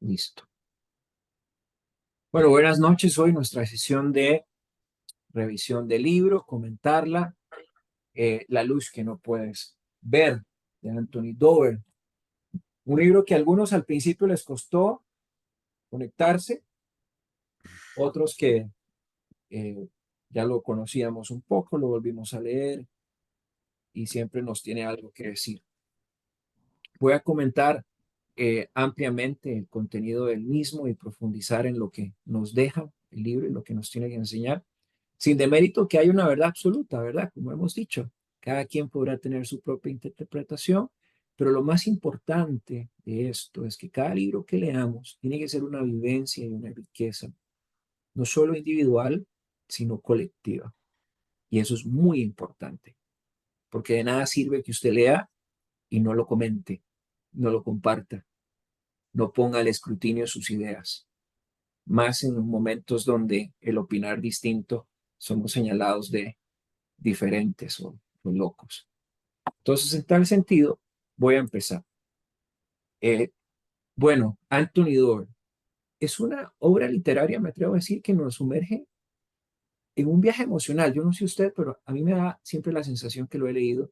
Listo. Bueno, buenas noches. Hoy nuestra sesión de revisión del libro, comentarla, La luz que no puedes ver, de Anthony Doerr. Un libro que a algunos al principio les costó conectarse, otros que eh, ya lo conocíamos un poco, lo volvimos a leer y siempre nos tiene algo que decir. Voy a comentar ampliamente el contenido del mismo y profundizar en lo que nos deja el libro y lo que nos tiene que enseñar. Sin demérito que hay una verdad absoluta, ¿verdad? Como hemos dicho, cada quien podrá tener su propia interpretación, pero lo más importante de esto es que cada libro que leamos tiene que ser una vivencia y una riqueza, no solo individual, sino colectiva. Y eso es muy importante, porque de nada sirve que usted lea y no lo comente, no lo comparta, no ponga al escrutinio sus ideas, más en momentos donde el opinar distinto somos señalados de diferentes o locos. Entonces, en tal sentido, voy a empezar. Eh, bueno, Anthony Doerr es una obra literaria, me atrevo a decir, que nos sumerge en un viaje emocional. Yo no sé usted, pero a mí me da siempre la sensación que lo he leído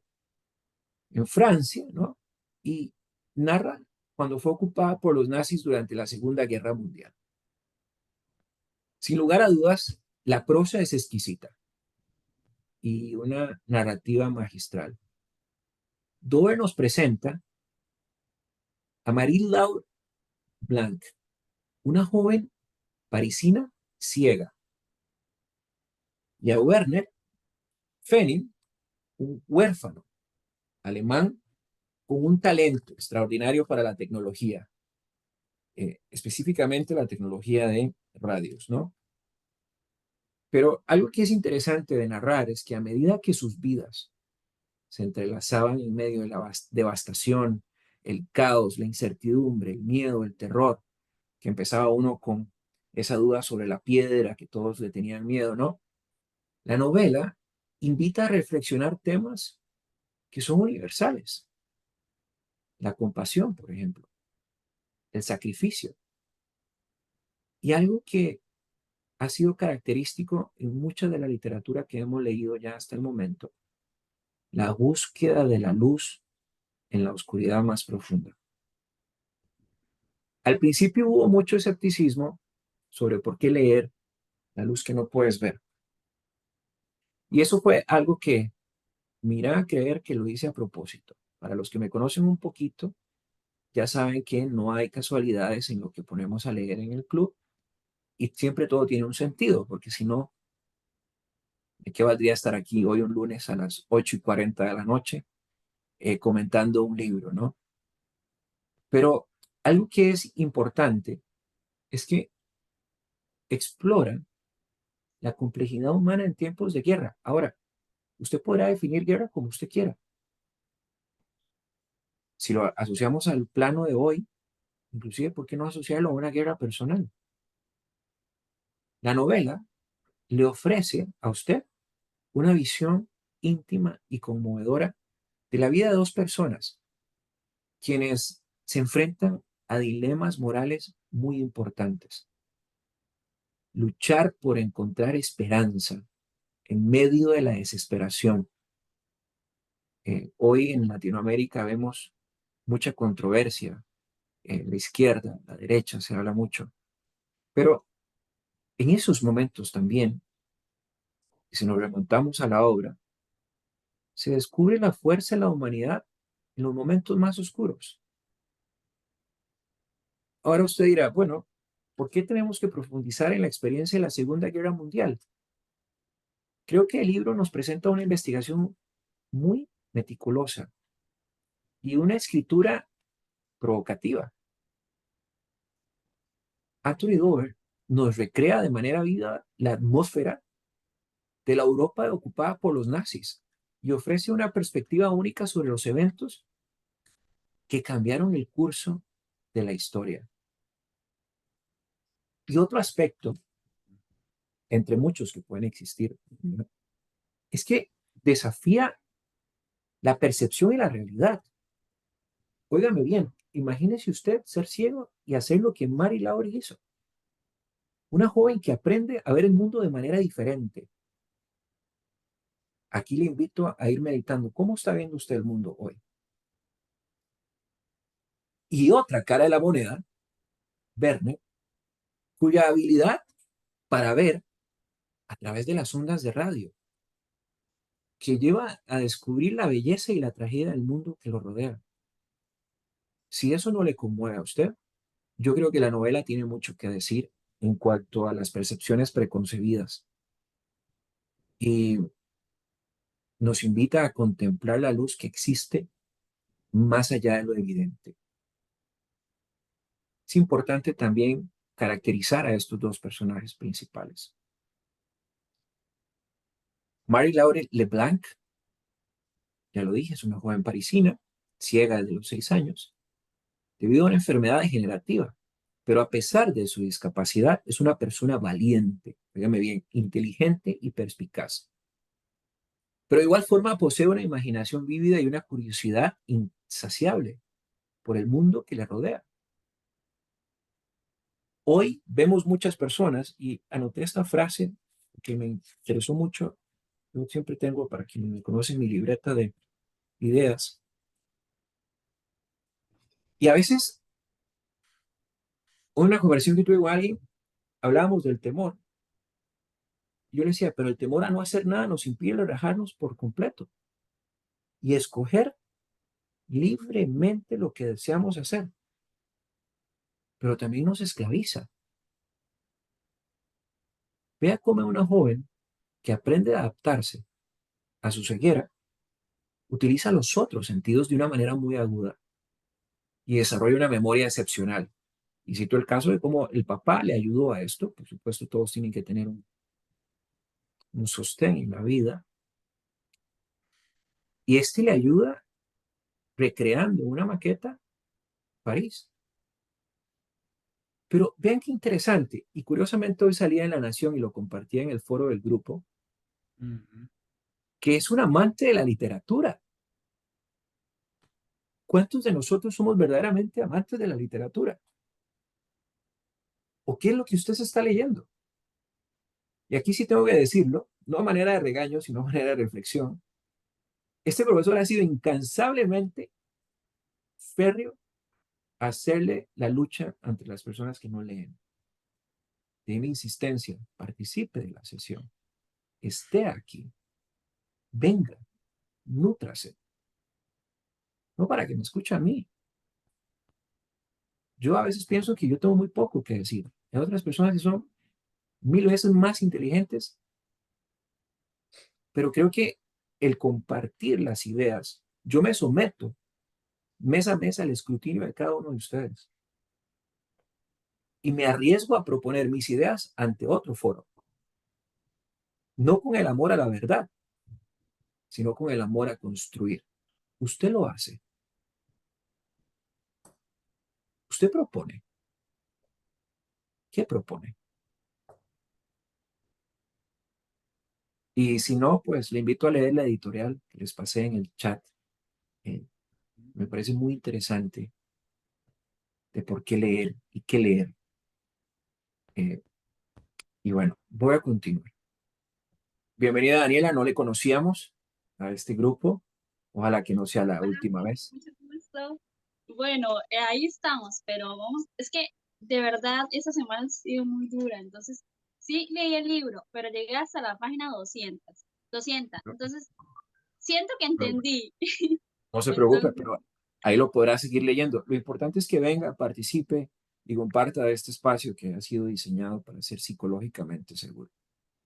en Francia, ¿no? Y narra cuando fue ocupada por los nazis durante la Segunda Guerra Mundial. Sin lugar a dudas, la prosa es exquisita y una narrativa magistral. Doerr nos presenta a Marie-Laure Blanc, una joven parisina ciega, y a Werner Fenning, un huérfano alemán con un talento extraordinario para la tecnología, específicamente la tecnología de radios, ¿no? Pero algo que es interesante de narrar es que a medida que sus vidas se entrelazaban en medio de la devastación, el caos, la incertidumbre, el miedo, el terror, que empezaba uno con esa duda sobre la piedra que todos le tenían miedo, ¿no? La novela invita a reflexionar temas que son universales. La compasión, por ejemplo, el sacrificio. Y algo que ha sido característico en mucha de la literatura que hemos leído ya hasta el momento, la búsqueda de la luz en la oscuridad más profunda. Al principio hubo mucho escepticismo sobre por qué leer la luz que no puedes ver. Y eso fue algo que mira a creer que lo hice a propósito. Para los que me conocen un poquito, ya saben que no hay casualidades en lo que ponemos a leer en el club y siempre todo tiene un sentido, porque si no, ¿de qué valdría estar aquí hoy un lunes a las 8:40 de la noche comentando un libro, ¿no? Pero algo que es importante es que explora la complejidad humana en tiempos de guerra. Ahora, usted podrá definir guerra como usted quiera. Si lo asociamos al plano de hoy, inclusive, ¿por qué no asociarlo a una guerra personal? La novela le ofrece a usted una visión íntima y conmovedora de la vida de dos personas quienes se enfrentan a dilemas morales muy importantes. Luchar por encontrar esperanza en medio de la desesperación. Hoy en Latinoamérica vemos mucha controversia. La izquierda, la derecha, se habla mucho. Pero en esos momentos también, si nos remontamos a la obra, se descubre la fuerza de la humanidad en los momentos más oscuros. Ahora usted dirá, bueno, ¿por qué tenemos que profundizar en la experiencia de la Segunda Guerra Mundial? Creo que el libro nos presenta una investigación muy meticulosa y una escritura provocativa. Anthony Doerr nos recrea de manera viva la atmósfera de la Europa ocupada por los nazis y ofrece una perspectiva única sobre los eventos que cambiaron el curso de la historia. Y otro aspecto, entre muchos que pueden existir, es que desafía la percepción y la realidad. Óigame bien, imagínese usted ser ciego y hacer lo que Mary Laurie hizo. Una joven que aprende a ver el mundo de manera diferente. Aquí le invito a ir meditando. ¿Cómo está viendo usted el mundo hoy? Y otra cara de la moneda, Verne, cuya habilidad para ver a través de las ondas de radio, que lleva a descubrir la belleza y la tragedia del mundo que lo rodea. Si eso no le conmueve a usted, yo creo que la novela tiene mucho que decir en cuanto a las percepciones preconcebidas y nos invita a contemplar la luz que existe más allá de lo evidente. Es importante también caracterizar a estos dos personajes principales. Marie-Laure Leblanc, ya lo dije, es una joven parisina, ciega desde los 6 años, debido a una enfermedad degenerativa, pero a pesar de su discapacidad, es una persona valiente, dígame bien, inteligente y perspicaz. Pero de igual forma posee una imaginación vívida y una curiosidad insaciable por el mundo que le rodea. Hoy vemos muchas personas, y anoté esta frase que me interesó mucho. Yo siempre tengo, para quienes me conocen, mi libreta de ideas. Y a veces, en una conversación que tuve con alguien, hablábamos del temor. Yo le decía, pero el temor a no hacer nada nos impide relajarnos por completo y escoger libremente lo que deseamos hacer, pero también nos esclaviza. Vea cómo una joven que aprende a adaptarse a su ceguera utiliza los otros sentidos de una manera muy aguda y desarrolla una memoria excepcional. Y cito el caso de cómo el papá le ayudó a esto. Por supuesto, todos tienen que tener un sostén en la vida. Y este le ayuda recreando una maqueta París. Pero vean qué interesante. Y curiosamente hoy salía en La Nación y lo compartía en el foro del grupo, Ujú. que es un amante de la literatura. ¿Cuántos de nosotros somos verdaderamente amantes de la literatura? ¿O qué es lo que usted se está leyendo? Y aquí sí tengo que decirlo, no a manera de regaño, sino a manera de reflexión. Este profesor ha sido incansablemente férreo a hacerle la lucha ante las personas que no leen. Tiene insistencia, participe de la sesión, esté aquí, venga, nútrase, no para que me escuche a mí. Yo a veces pienso que yo tengo muy poco que decir. Hay otras personas que son 1000 veces más inteligentes, pero creo que el compartir las ideas, yo me someto mes a mes al escrutinio de cada uno de ustedes y me arriesgo a proponer mis ideas ante otro foro, no con el amor a la verdad, sino con el amor a construir. Usted lo hace, usted propone. ¿Qué propone? Y si no, pues le invito a leer la editorial que les pasé en el chat. Eh, Me parece muy interesante de por qué leer y qué leer. Eh, y bueno, voy a continuar. Bienvenida Daniela, no le conocíamos a este grupo. Ojalá que no sea la Hola, última vez. mucho gusto. Bueno, ahí estamos, pero vamos, es que de verdad esta semana ha sido muy dura, entonces sí leí el libro, pero llegué hasta la página 200. Entonces siento que entendí. No se preocupe, Entonces, pero ahí lo podrá seguir leyendo. Lo importante es que venga, participe y comparta de este espacio que ha sido diseñado para ser psicológicamente seguro.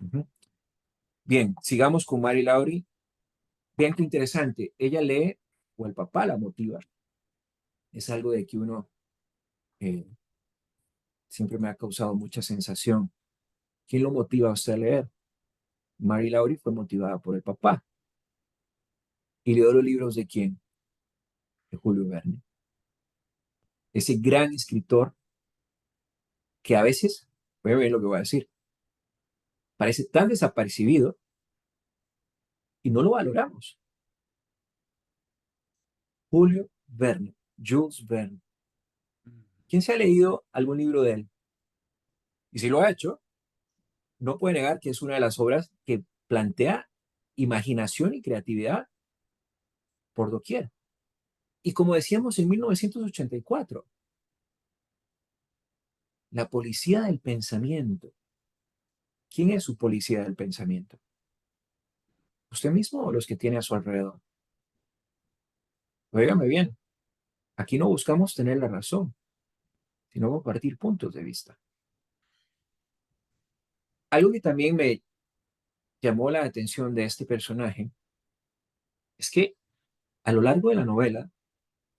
Ujú. Bien, sigamos con Mary Laurie. Bien, qué interesante. Ella lee o el papá la motiva. Es algo de que uno eh, siempre me ha causado mucha sensación. ¿Quién lo motiva a usted a leer? Mary Laurie fue motivada por el papá. ¿Y leyó los libros de quién? De Julio Verne. Ese gran escritor que a veces, voy a ver lo que voy a decir, parece tan desapercibido y no lo valoramos. Julio Verne, Jules Verne. ¿Quién se ha leído algún libro de él? Y si lo ha hecho, no puede negar que es una de las obras que plantea imaginación y creatividad por doquier. Y como decíamos en 1984, la policía del pensamiento. ¿Quién es su policía del pensamiento? ¿Usted mismo o los que tiene a su alrededor? Óigame bien, aquí no buscamos tener la razón, sino compartir puntos de vista. Algo que también me llamó la atención de este personaje es que a lo largo de la novela,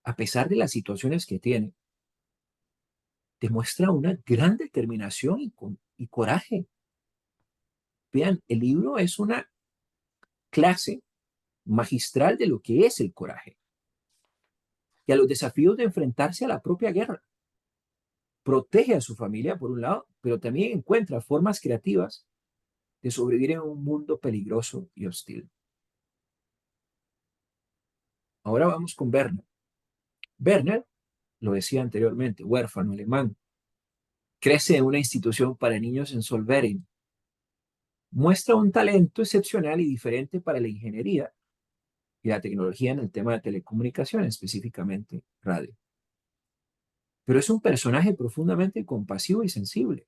a pesar de las situaciones que tiene, demuestra una gran determinación y coraje. Vean, el libro es una clase magistral de lo que es el coraje y a los desafíos de enfrentarse a la propia guerra. Protege a su familia, por un lado, pero también encuentra formas creativas de sobrevivir en un mundo peligroso y hostil. Ahora vamos con Werner. Werner, lo decía anteriormente, huérfano alemán, crece en una institución para niños en Solverin. Muestra un talento excepcional y diferente para la ingeniería y la tecnología en el tema de telecomunicaciones, específicamente radio. Pero es un personaje profundamente compasivo y sensible,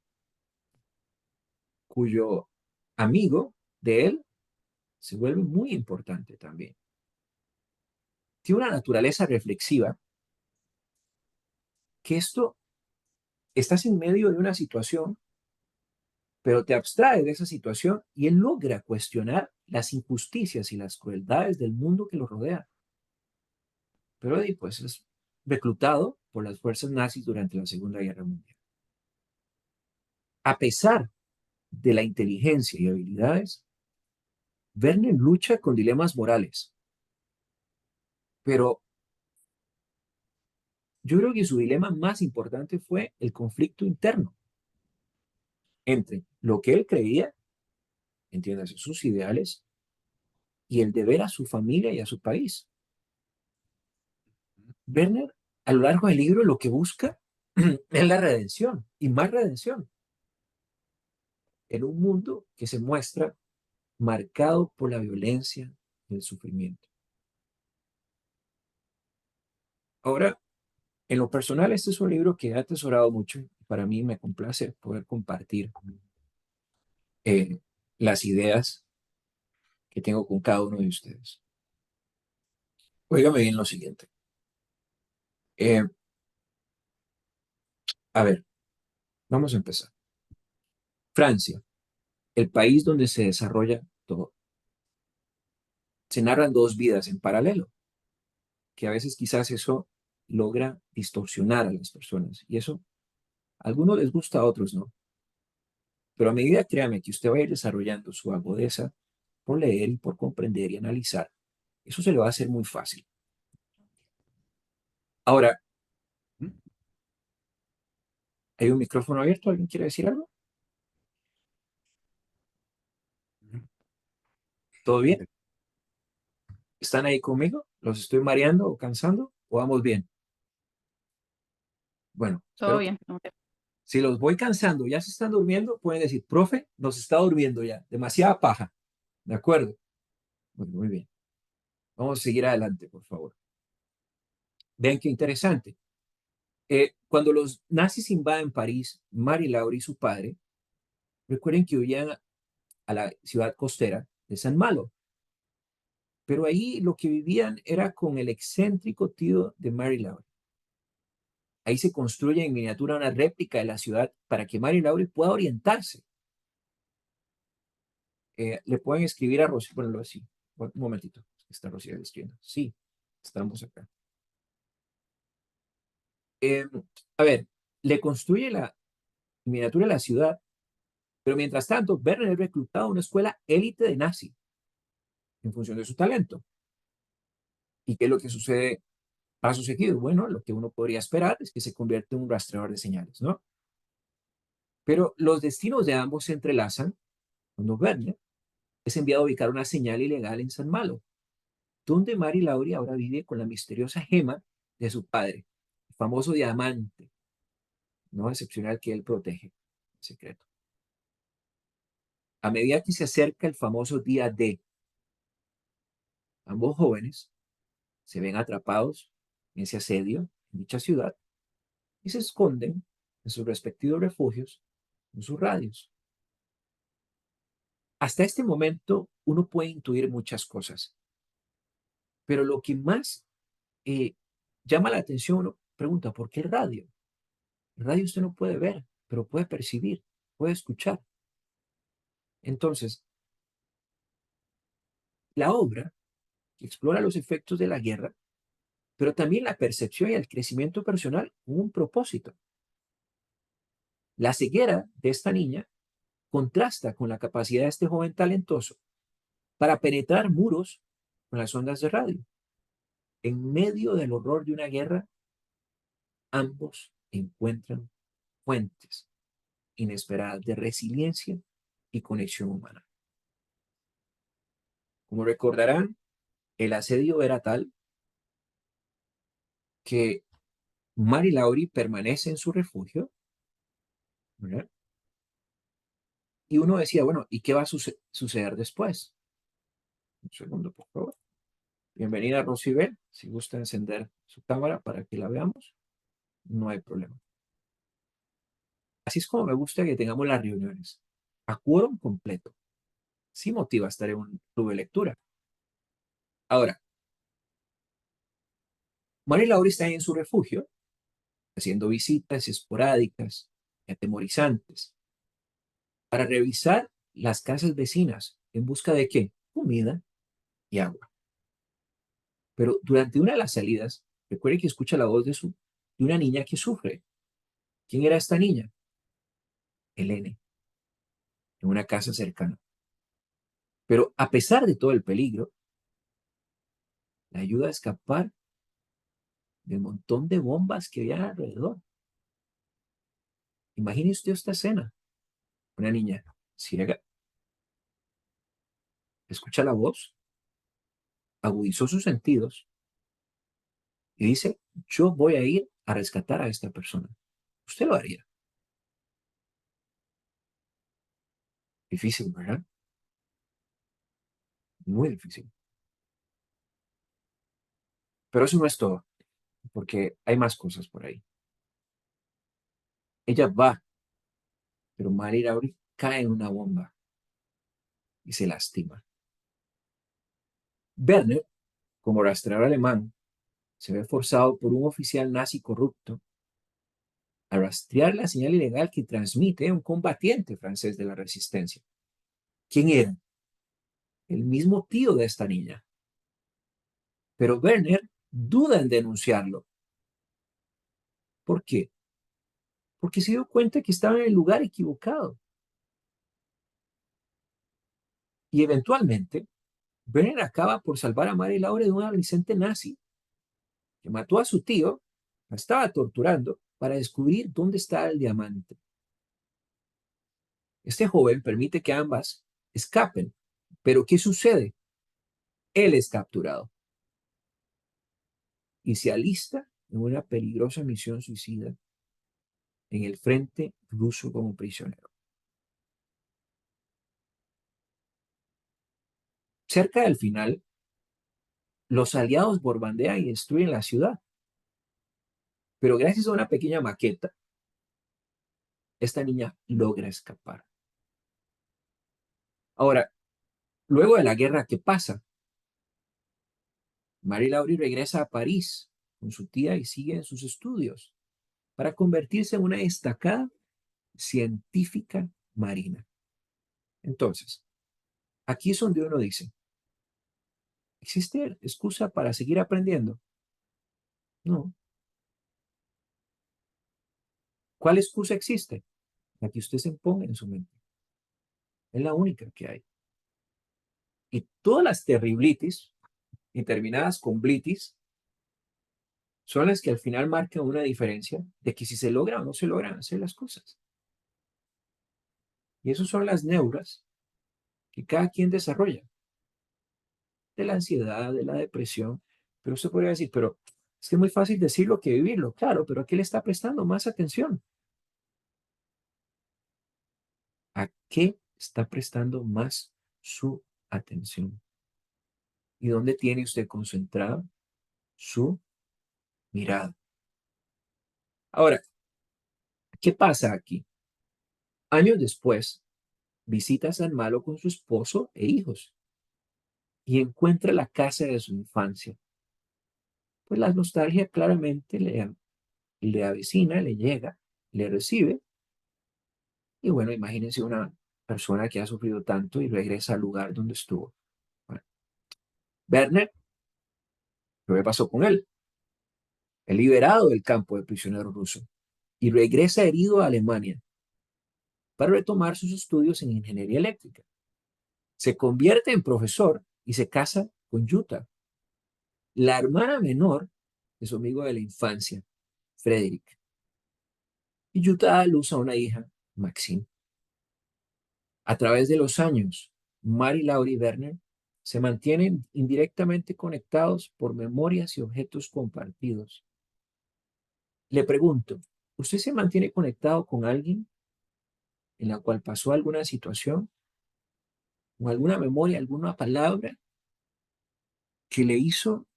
cuyo amigo de él se vuelve muy importante también. Tiene una naturaleza reflexiva que estás en medio de una situación, pero te abstrae de esa situación y él logra cuestionar las injusticias y las crueldades del mundo que lo rodea. Pero pues es reclutado por las fuerzas nazis durante la Segunda Guerra Mundial. A pesar de la inteligencia y habilidades, Werner lucha con dilemas morales, pero yo creo que su dilema más importante fue el conflicto interno entre lo que él creía, entiéndase, sus ideales, y el deber a su familia y a su país. Werner, a lo largo del libro, lo que busca es la redención y más redención en un mundo que se muestra marcado por la violencia y el sufrimiento. Ahora, en lo personal, este es un libro que he atesorado mucho y para mí me complace poder compartir eh, las ideas que tengo con cada uno de ustedes. Óigame bien lo siguiente. Eh, a ver, vamos a empezar. Francia, el país donde se desarrolla todo. Se narran dos vidas en paralelo, que a veces quizás eso logra distorsionar a las personas. Y eso a algunos les gusta, a otros no. Pero a medida, créame, que usted va a ir desarrollando su agudeza por leer y por comprender y analizar, eso se le va a hacer muy fácil. Ahora, ¿hay un micrófono abierto? ¿Alguien quiere decir algo? ¿Todo bien? ¿Están ahí conmigo? ¿Los estoy mareando o cansando? ¿O vamos bien? Bueno, Todo espero que bien. si los voy cansando, ya se están durmiendo, pueden decir, profe, nos está durmiendo ya, demasiada paja. ¿De acuerdo? Bueno, muy bien. Vamos a seguir adelante, por favor. Vean qué interesante. Cuando los nazis invaden París, Marie Laure y su padre, recuerden que huían a la ciudad costera de San Malo, pero ahí lo que vivían era con el excéntrico tío de Marie Laure. Ahí se construye en miniatura una réplica de la ciudad para que Marie Laure pueda orientarse. Le pueden escribir a Rocío, bueno, así, un momentito, está Rocío escribiendo. Sí, estamos acá. Eh, a ver, le construye la miniatura de la ciudad, pero mientras tanto, Werner es reclutado a una escuela élite de nazi en función de su talento. ¿Y qué es lo que sucede a su seguido? Bueno, lo que uno podría esperar es que se convierte en un rastreador de señales, ¿no? Pero los destinos de ambos se entrelazan cuando Werner es enviado a ubicar una señal ilegal en San Malo, donde Mari Lauri ahora vive con la misteriosa gema de su padre, el famoso diamante, no excepcional que él protege en secreto. A medida que se acerca el famoso día D, ambos jóvenes se ven atrapados en ese asedio en dicha ciudad y se esconden en sus respectivos refugios, en sus radios. Hasta este momento uno puede intuir muchas cosas, pero lo que más eh, llama la atención, uno pregunta, ¿por qué el radio? El radio usted no puede ver, pero puede percibir, puede escuchar. Entonces, la obra explora los efectos de la guerra, pero también la percepción y el crecimiento personal con un propósito. La ceguera de esta niña contrasta con la capacidad de este joven talentoso para penetrar muros con las ondas de radio. En medio del horror de una guerra, ambos encuentran fuentes inesperadas de resiliencia y conexión humana. Como recordarán, el asedio era tal que Mary Laurie permanece en su refugio, ¿verdad? Y uno decía, bueno, ¿y qué va a suceder después? Un segundo, por favor. Bienvenida, Rosibel. Si gusta encender su cámara para que la veamos, no hay problema. Así es como me gusta que tengamos las reuniones. A quórum completo. Sí motiva estar en un club de lectura. Ahora, Mary Laurie está ahí en su refugio, haciendo visitas esporádicas y atemorizantes para revisar las casas vecinas en busca de qué? Comida y agua. Pero durante una de las salidas, recuerde que escucha la voz de una niña que sufre. ¿Quién era esta niña? Helene, en una casa cercana. Pero a pesar de todo el peligro, la ayuda a escapar del montón de bombas que había alrededor. Imagine usted esta escena. Una niña ciega, escucha la voz, agudizó sus sentidos y dice, yo voy a ir a rescatar a esta persona. Usted lo haría. Difícil, ¿verdad? Muy difícil. Pero eso no es todo, porque hay más cosas por ahí. Ella va, pero Mary Laurie cae en una bomba y se lastima. Werner, como rastreador alemán, se ve forzado por un oficial nazi corrupto a rastrear la señal ilegal que transmite un combatiente francés de la resistencia. ¿Quién era? El mismo tío de esta niña. Pero Werner duda en denunciarlo. ¿Por qué? Porque se dio cuenta que estaba en el lugar equivocado. Y eventualmente, Werner acaba por salvar a Mary Laure de un adolescente nazi que mató a su tío, la estaba torturando para descubrir dónde está el diamante. Este joven permite que ambas escapen, pero ¿qué sucede? Él es capturado y se alista en una peligrosa misión suicida en el frente ruso como prisionero. Cerca del final, los aliados bombardean y destruyen la ciudad, pero gracias a una pequeña maqueta, esta niña logra escapar. Ahora, luego de la guerra, ¿qué pasa? Marie Laure regresa a París con su tía y sigue en sus estudios para convertirse en una destacada científica marina. Entonces, aquí es donde uno dice, ¿existe excusa para seguir aprendiendo? No. ¿Cuál excusa existe? La que usted se imponga en su mente. Es la única que hay. Y todas las terriblitis y terminadas con blitis son las que al final marcan una diferencia de que si se logra o no se logran hacer las cosas. Y esas son las neuras que cada quien desarrolla, de la ansiedad, de la depresión. Pero usted podría decir, pero es que es muy fácil decirlo que vivirlo. Claro, pero ¿a qué le está prestando más atención? ¿A qué está prestando más su atención? ¿Y dónde tiene usted concentrado su mirada? Ahora, ¿qué pasa aquí? Años después, visita a San Malo con su esposo e hijos y encuentra la casa de su infancia. Pues la nostalgia claramente le avecina, le llega, le recibe. Y bueno, imagínense una persona que ha sufrido tanto y regresa al lugar donde estuvo. Bueno, Werner, ¿qué pasó con él? Es liberado del campo de prisionero ruso y regresa herido a Alemania para retomar sus estudios en ingeniería eléctrica. Se convierte en profesor y se casa con Jutta, la hermana menor de su amigo de la infancia, Frederick. Y Jutta da a luz a una hija, Maxine. A través de los años, Mary, Laura y Werner se mantienen indirectamente conectados por memorias y objetos compartidos. Le pregunto, ¿usted se mantiene conectado con alguien en la cual pasó alguna situación o alguna memoria, alguna palabra que le hizo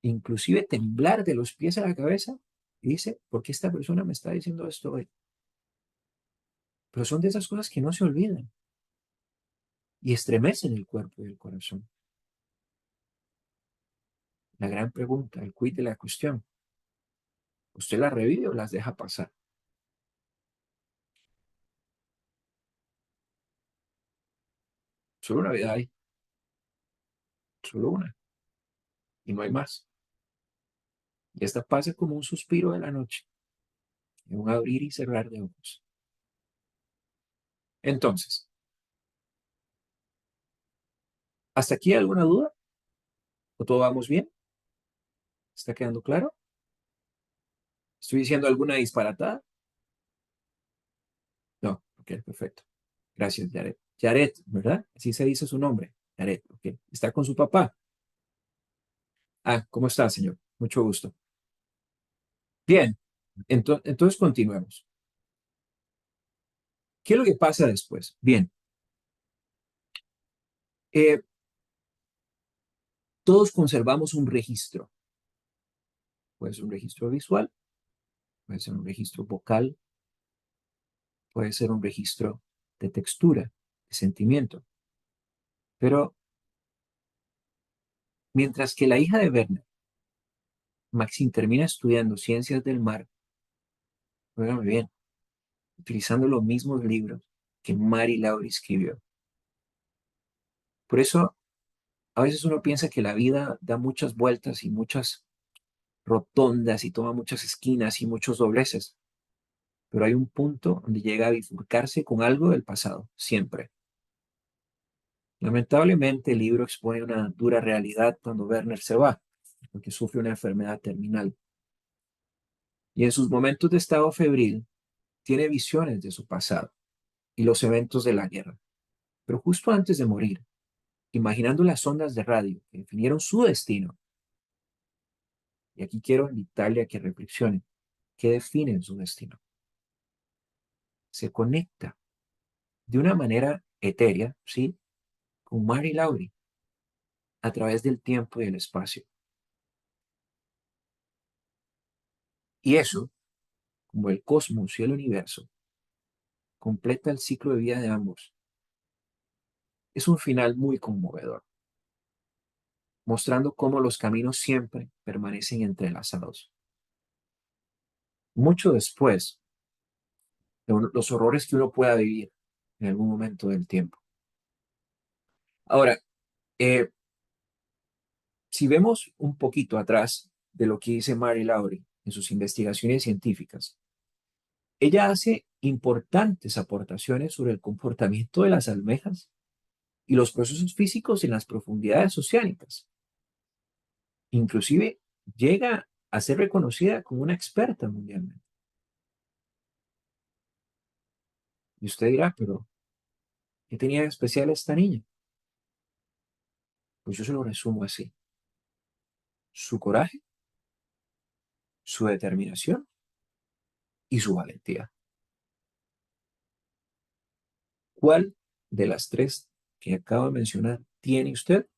inclusive temblar de los pies a la cabeza? Y dice, ¿por qué esta persona me está diciendo esto hoy? Pero son de esas cosas que no se olvidan y estremecen el cuerpo y el corazón. La gran pregunta, el quid de la cuestión, ¿usted las revive o las deja pasar? Solo una vida hay, solo una, y no hay más. Y esta pasa como un suspiro de la noche, en un abrir y cerrar de ojos. Entonces, ¿hasta aquí hay alguna duda? ¿O todo vamos bien? ¿Está quedando claro? ¿Estoy diciendo alguna disparatada? No, ok, perfecto. Gracias, Yaret. Yaret, ¿verdad? Así se dice su nombre. Yaret, ok. ¿Está con su papá? Ah, ¿cómo está, señor? Mucho gusto. Bien, entonces continuemos. ¿Qué es lo que pasa después? Bien, eh, todos conservamos un registro. Puede ser un registro visual, puede ser un registro vocal, puede ser un registro de textura, de sentimiento. Pero mientras que la hija de Werner, Maxine, termina estudiando ciencias del mar, óigame bien, utilizando los mismos libros que Mary Laurie escribió. Por eso, a veces uno piensa que la vida da muchas vueltas y muchas rotondas y toma muchas esquinas y muchos dobleces, pero hay un punto donde llega a bifurcarse con algo del pasado, siempre. Lamentablemente, el libro expone una dura realidad cuando Werner se va, porque sufre una enfermedad terminal. Y en sus momentos de estado febril, tiene visiones de su pasado y los eventos de la guerra. Pero justo antes de morir, imaginando las ondas de radio que definieron su destino, y aquí quiero invitarle a que reflexione, ¿qué definen su destino? Se conecta de una manera etérea, ¿sí? Con Mary Laurie a través del tiempo y el espacio. Y eso, como el cosmos y el universo, completa el ciclo de vida de ambos. Es un final muy conmovedor, mostrando cómo los caminos siempre permanecen entrelazados. Mucho después de los horrores que uno pueda vivir en algún momento del tiempo. Ahora, eh, si vemos un poquito atrás de lo que dice Mary Laurie en sus investigaciones científicas, ella hace importantes aportaciones sobre el comportamiento de las almejas y los procesos físicos en las profundidades oceánicas. Inclusive llega a ser reconocida como una experta mundialmente. Y usted dirá, pero ¿qué tenía de especial esta niña? Pues yo se lo resumo así. Su coraje, su determinación y su valentía. ¿Cuál de las tres que acabo de mencionar tiene usted?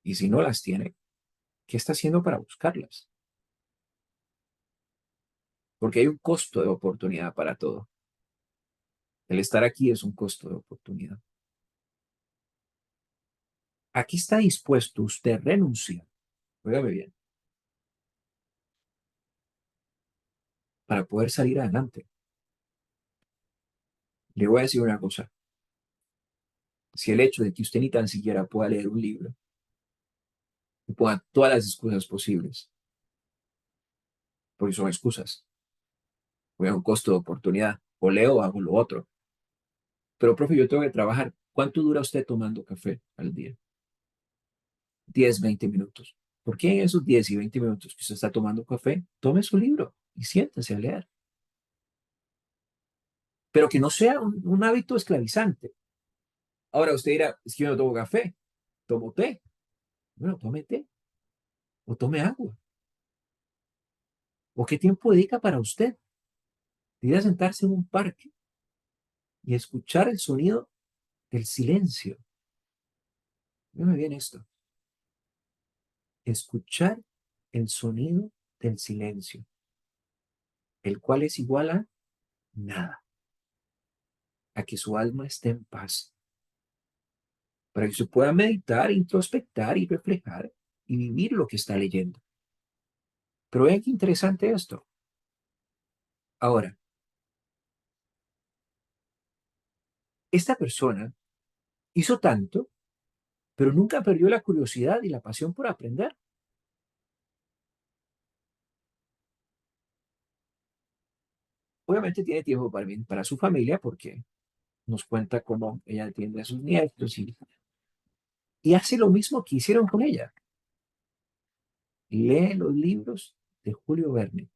Y si no las tiene, ¿qué está haciendo para buscarlas? Porque hay un costo de oportunidad para todo. El estar aquí es un costo de oportunidad. Aquí está dispuesto usted a renunciar, óigame bien, para poder salir adelante. Le voy a decir una cosa. Si el hecho de que usted ni tan siquiera pueda leer un libro y ponga todas las excusas posibles, porque son excusas, voy a un costo de oportunidad, o leo o hago lo otro. Pero, profe, yo tengo que trabajar. ¿Cuánto dura usted tomando café al día? 10, 20 minutos. ¿Por qué en esos 10 y 20 minutos que usted está tomando café, tome su libro y siéntese a leer? Pero que no sea un hábito esclavizante. Ahora usted dirá, es que yo no tomo café, tomo té. Bueno, tome té o tome agua. ¿O qué tiempo dedica para usted? Ir a sentarse en un parque y escuchar el sonido del silencio. Dígame bien esto. Escuchar el sonido del silencio, el cual es igual a nada, a que su alma esté en paz, para que se pueda meditar, introspectar y reflejar y vivir lo que está leyendo. Pero vean qué interesante esto. Ahora, esta persona hizo tanto, pero nunca perdió la curiosidad y la pasión por aprender. Obviamente tiene tiempo para su familia porque nos cuenta cómo ella atiende a sus nietos y hace lo mismo que hicieron con ella. Lee los libros de Julio Verne.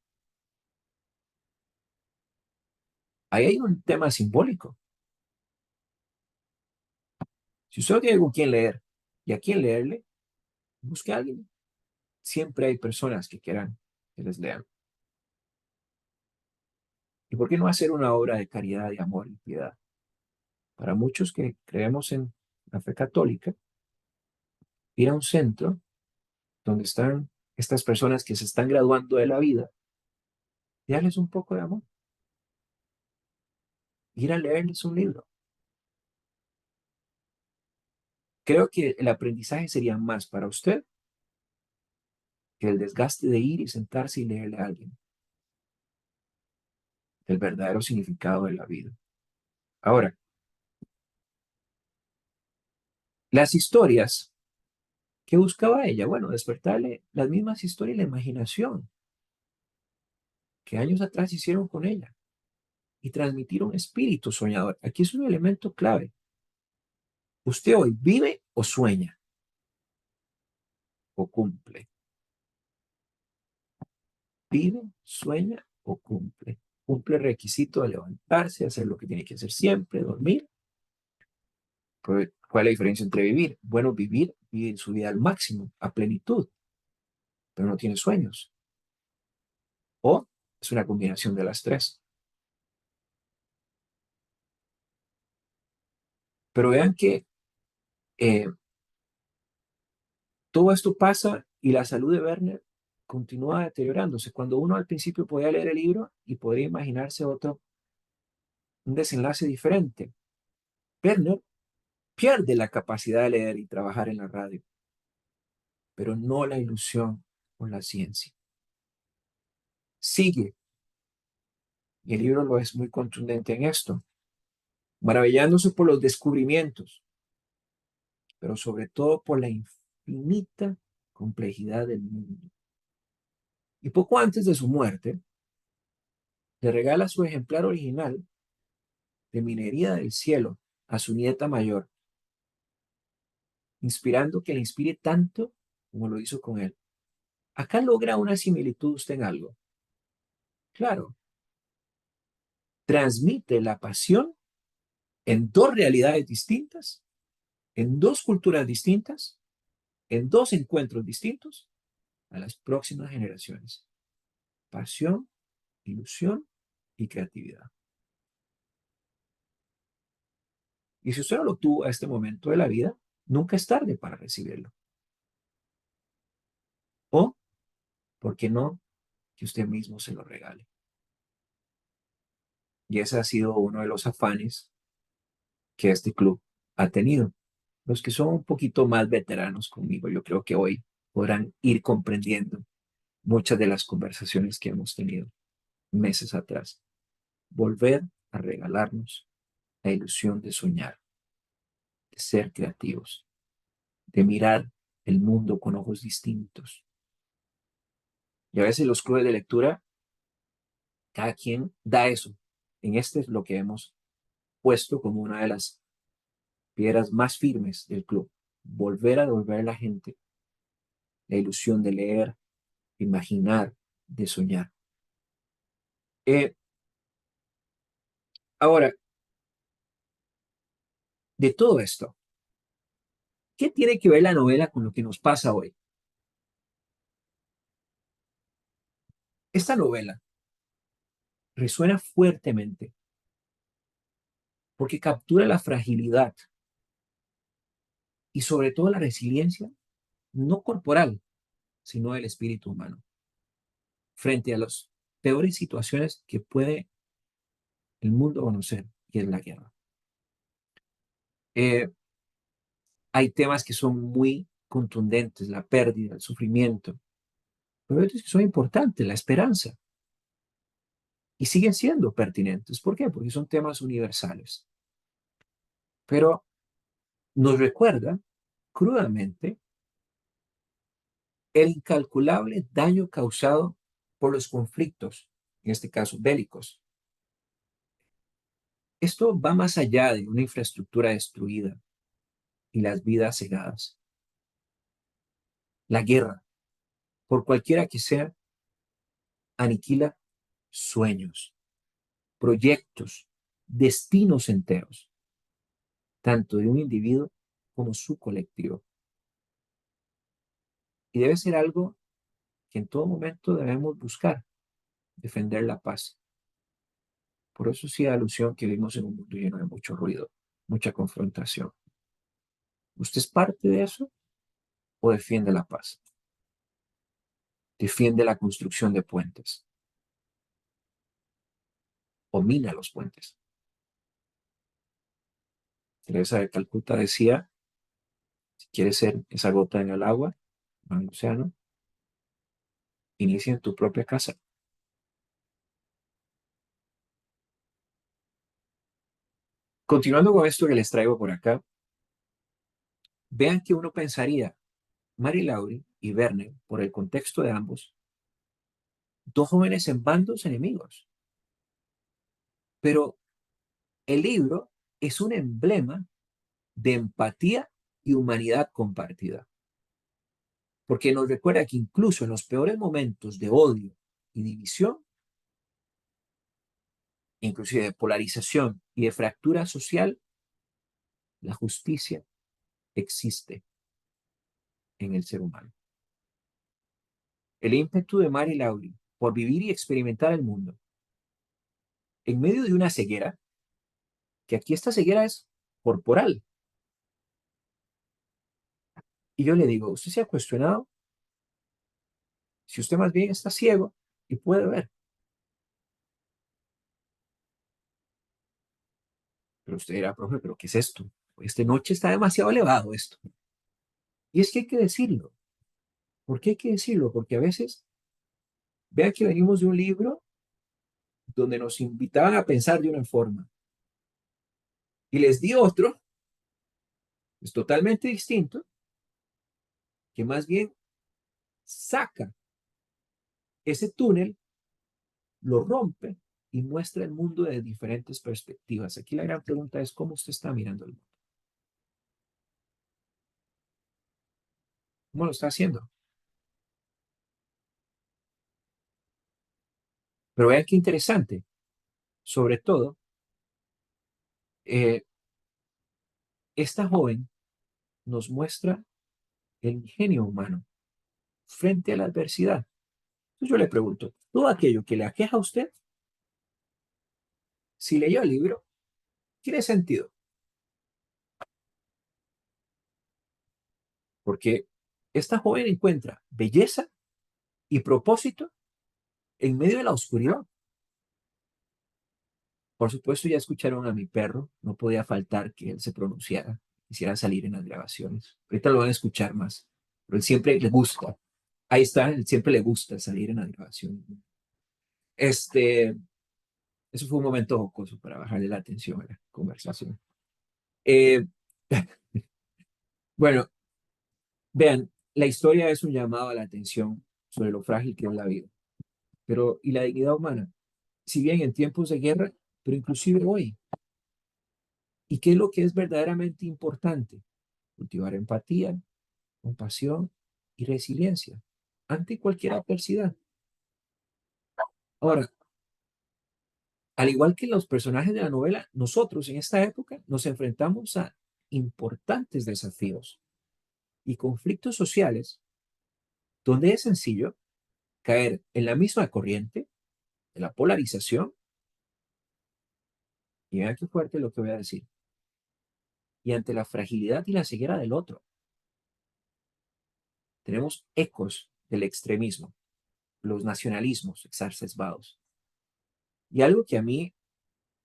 Ahí hay un tema simbólico. Si usted no tiene con quién leer y a quién leerle, busque a alguien. Siempre hay personas que quieran que les lean. ¿Y por qué no hacer una obra de caridad, de amor y piedad? Para muchos que creemos en la fe católica, ir a un centro donde están estas personas que se están graduando de la vida y darles un poco de amor. Ir a leerles un libro. Creo que el aprendizaje sería más para usted que el desgaste de ir y sentarse y leerle a alguien el verdadero significado de la vida. Ahora, las historias que buscaba ella, bueno, despertarle las mismas historias y la imaginación que años atrás hicieron con ella y transmitir un espíritu soñador. Aquí es un elemento clave. Usted hoy vive o sueña o cumple. Vive, sueña o cumple. Cumple el requisito de levantarse, hacer lo que tiene que hacer siempre, dormir. ¿Cuál es la diferencia entre vivir? Bueno, vivir su vida al máximo, a plenitud, pero no tiene sueños. O es una combinación de las tres. Pero vean que eh, todo esto pasa y la salud de Werner continúa deteriorándose. Cuando uno al principio podía leer el libro y podría imaginarse un desenlace diferente, Werner pierde la capacidad de leer y trabajar en la radio, pero no la ilusión con la ciencia. Sigue, y el libro lo es muy contundente en esto, maravillándose por los descubrimientos, pero sobre todo por la infinita complejidad del mundo. Y poco antes de su muerte, le regala su ejemplar original de Minería del Cielo a su nieta mayor, inspirando que le inspire tanto como lo hizo con él. Acá logra una similitud usted en algo. Claro, transmite la pasión en dos realidades distintas, en dos culturas distintas, en dos encuentros distintos a las próximas generaciones. Pasión, ilusión y creatividad. Y si usted no lo tuvo a este momento de la vida, nunca es tarde para recibirlo. O, ¿por qué no? Que usted mismo se lo regale. Y ese ha sido uno de los afanes que este club ha tenido. Los que son un poquito más veteranos conmigo, yo creo que hoy podrán ir comprendiendo muchas de las conversaciones que hemos tenido meses atrás. Volver a regalarnos la ilusión de soñar, de ser creativos, de mirar el mundo con ojos distintos. Y a veces los clubes de lectura, cada quien da eso. En este es lo que hemos puesto como una de las piedras más firmes del club. Volver a devolver a la gente la ilusión de leer, de imaginar, de soñar. Eh, Ahora, de todo esto, ¿qué tiene que ver la novela con lo que nos pasa hoy? Esta novela resuena fuertemente porque captura la fragilidad y sobre todo la resiliencia, no corporal, sino del espíritu humano, frente a las peores situaciones que puede el mundo conocer, y es la guerra. Eh, Hay temas que son muy contundentes, la pérdida, el sufrimiento, pero hay otros que son importantes, la esperanza, y siguen siendo pertinentes. ¿Por qué? Porque son temas universales. Pero nos recuerda crudamente el incalculable daño causado por los conflictos, en este caso bélicos. Esto va más allá de una infraestructura destruida y las vidas cegadas. La guerra, por cualquiera que sea, aniquila sueños, proyectos, destinos enteros, tanto de un individuo como su colectivo. Y debe ser algo que en todo momento debemos buscar, defender la paz. Por eso sí da alusión que vivimos en un mundo lleno de mucho ruido, mucha confrontación. ¿Usted es parte de eso o defiende la paz? ¿Defiende la construcción de puentes o mina los puentes? Teresa de Calcuta decía, si quieres ser esa gota en el agua, en el océano, inicia en tu propia casa. Continuando con esto que les traigo por acá, vean que uno pensaría, Mary Laurie y Verne, por el contexto de ambos, dos jóvenes en bandos enemigos. Pero el libro es un emblema de empatía y humanidad compartida, porque nos recuerda que incluso en los peores momentos de odio y división, inclusive de polarización y de fractura social, la justicia existe en el ser humano. El ímpetu de Mary Laurie por vivir y experimentar el mundo en medio de una ceguera, que aquí esta ceguera es corporal. Y yo le digo, ¿usted se ha cuestionado si usted más bien está ciego y puede ver? Pero usted dirá, profe, ¿pero qué es esto? Esta noche está demasiado elevado esto. Y es que hay que decirlo. ¿Por qué hay que decirlo? Porque a veces, vean que venimos de un libro donde nos invitaban a pensar de una forma y les di otro, es totalmente distinto, que más bien saca ese túnel, lo rompe y muestra el mundo de diferentes perspectivas. Aquí la gran pregunta es cómo usted está mirando el mundo, cómo lo está haciendo. Pero vean qué interesante, sobre todo, eh, esta joven nos muestra el ingenio humano frente a la adversidad. Entonces yo le pregunto, todo aquello que le aqueja a usted, si leyó el libro, tiene sentido. porque esta joven encuentra belleza y propósito en medio de la oscuridad. Por supuesto, ya escucharon a mi perro, no podía faltar que él se pronunciara, quisiera salir en las grabaciones. Ahorita lo van a escuchar más, pero él siempre le gusta. Ahí está, él siempre le gusta salir en las grabaciones. Este, eso fue un momento jocoso para bajarle la atención a la conversación. Eh, bueno, vean, la historia es un llamado a la atención sobre lo frágil que es la vida, pero y la dignidad humana, si bien en tiempos de guerra, pero inclusive hoy. ¿Y qué es lo que es verdaderamente importante? Cultivar empatía, compasión y resiliencia ante cualquier adversidad. Ahora, al igual que los personajes de la novela, nosotros en esta época nos enfrentamos a importantes desafíos y conflictos sociales donde es sencillo caer en la misma corriente de la polarización, y vean qué fuerte lo que voy a decir, y ante la fragilidad y la ceguera del otro. Tenemos ecos del extremismo, los nacionalismos exacerbados. Y algo que a mí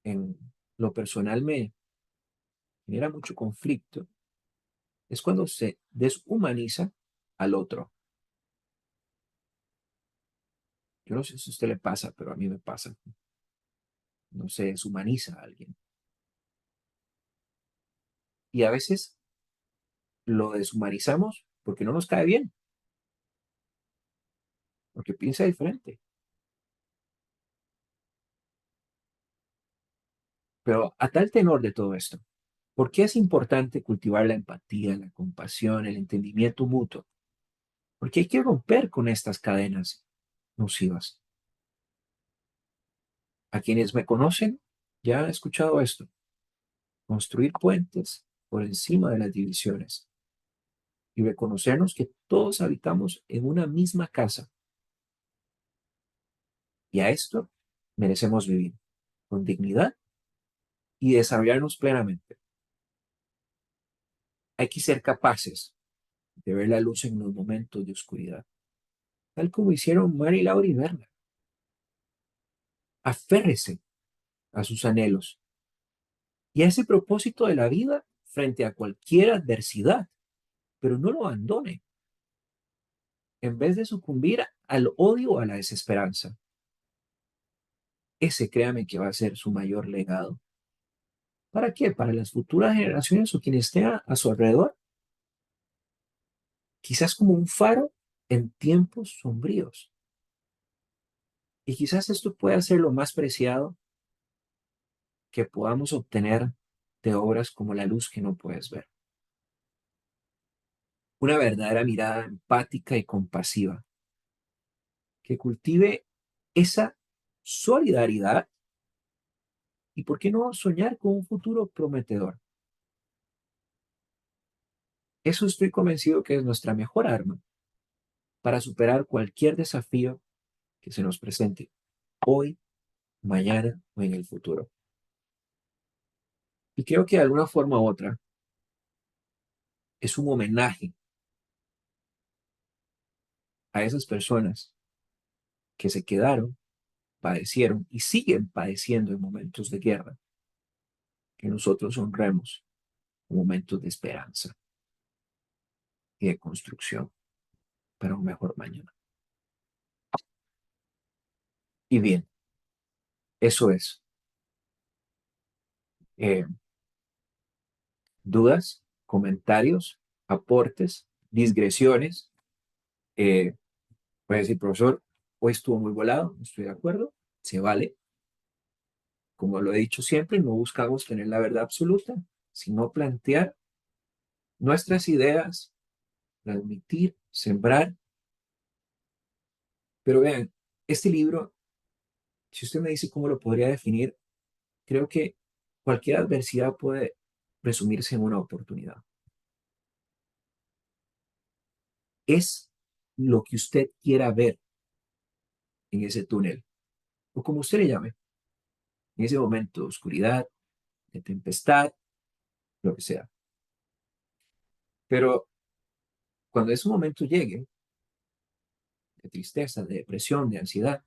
en lo personal me genera mucho conflicto es cuando se deshumaniza al otro. Yo no sé si a usted le pasa, pero a mí me pasa. No se deshumaniza a alguien. Y a veces lo deshumanizamos porque no nos cae bien, porque piensa diferente. Pero a tal tenor de todo esto, ¿por qué es importante cultivar la empatía, la compasión, el entendimiento mutuo? Porque hay que romper con estas cadenas nocivas. A quienes me conocen ya han escuchado esto: construir puentes por encima de las divisiones y reconocernos que todos habitamos en una misma casa, y a esto merecemos vivir con dignidad y desarrollarnos plenamente. Hay que ser capaces de ver la luz en los momentos de oscuridad, tal como hicieron Mary, Laura y Berna. Aférrese a sus anhelos y a ese propósito de la vida frente a cualquier adversidad, pero no lo abandone en vez de sucumbir al odio o a la desesperanza. Ese, créame, que va a ser su mayor legado. ¿Para qué? Para las futuras generaciones o quien esté a su alrededor. Quizás como un faro en tiempos sombríos. Y quizás esto pueda ser lo más preciado que podamos obtener de obras como La luz que no puedes ver. Una verdadera mirada empática y compasiva que cultive esa solidaridad y, ¿por qué no, soñar con un futuro prometedor? Eso estoy convencido que es nuestra mejor arma para superar cualquier desafío que se nos presente hoy, mañana o en el futuro. Y creo que de alguna forma u otra es un homenaje a esas personas que se quedaron, padecieron y siguen padeciendo en momentos de guerra, que nosotros honremos en momentos de esperanza y de construcción para un mejor mañana. Y bien, eso es. Eh, Dudas, comentarios, aportes, digresiones. Puede decir, profesor, hoy estuvo muy volado, no estoy de acuerdo, se vale. Como lo he dicho siempre, no buscamos tener la verdad absoluta, sino plantear nuestras ideas, transmitir, sembrar. Pero vean, este libro, si usted me dice cómo lo podría definir, creo que cualquier adversidad puede resumirse en una oportunidad. Es lo que usted quiera ver en ese túnel, o como usted le llame, en ese momento de oscuridad, de tempestad, lo que sea. Pero cuando ese momento llegue, de tristeza, de depresión, de ansiedad,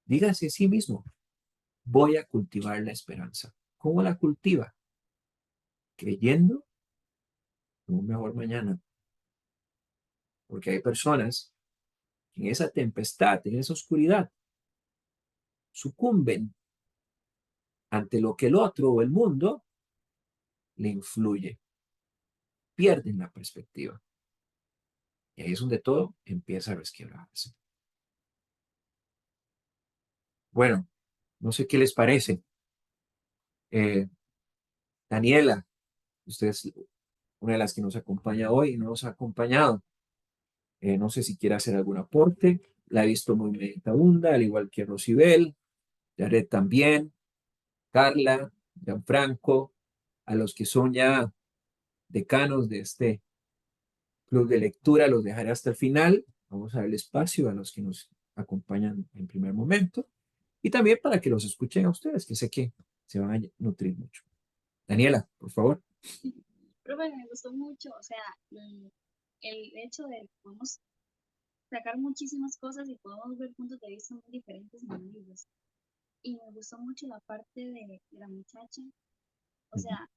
dígase a sí mismo, voy a cultivar la esperanza. ¿Cómo la cultiva? Creyendo en un mejor mañana. Porque hay personas que en esa tempestad, en esa oscuridad, sucumben ante lo que el otro o el mundo le influye. Pierden la perspectiva. Y ahí es donde todo empieza a resquebrajarse. Bueno, no sé qué les parece. Eh, Daniela, usted es una de las que nos acompaña hoy y no nos ha acompañado. No sé si quiere hacer algún aporte. La he visto muy meditabunda, al igual que Rosibel, Jared también, Carla, Gianfranco, a los que son ya decanos de este club de lectura, los dejaré hasta el final. Vamos a darle espacio a los que nos acompañan en primer momento y también para que los escuchen a ustedes, que sé que se van a nutrir mucho. Daniela, por favor. Profe, me gustó mucho, o sea, el hecho de que podemos sacar muchísimas cosas y podemos ver puntos de vista muy diferentes en los libros. Y me gustó mucho la parte de la muchacha, o sea,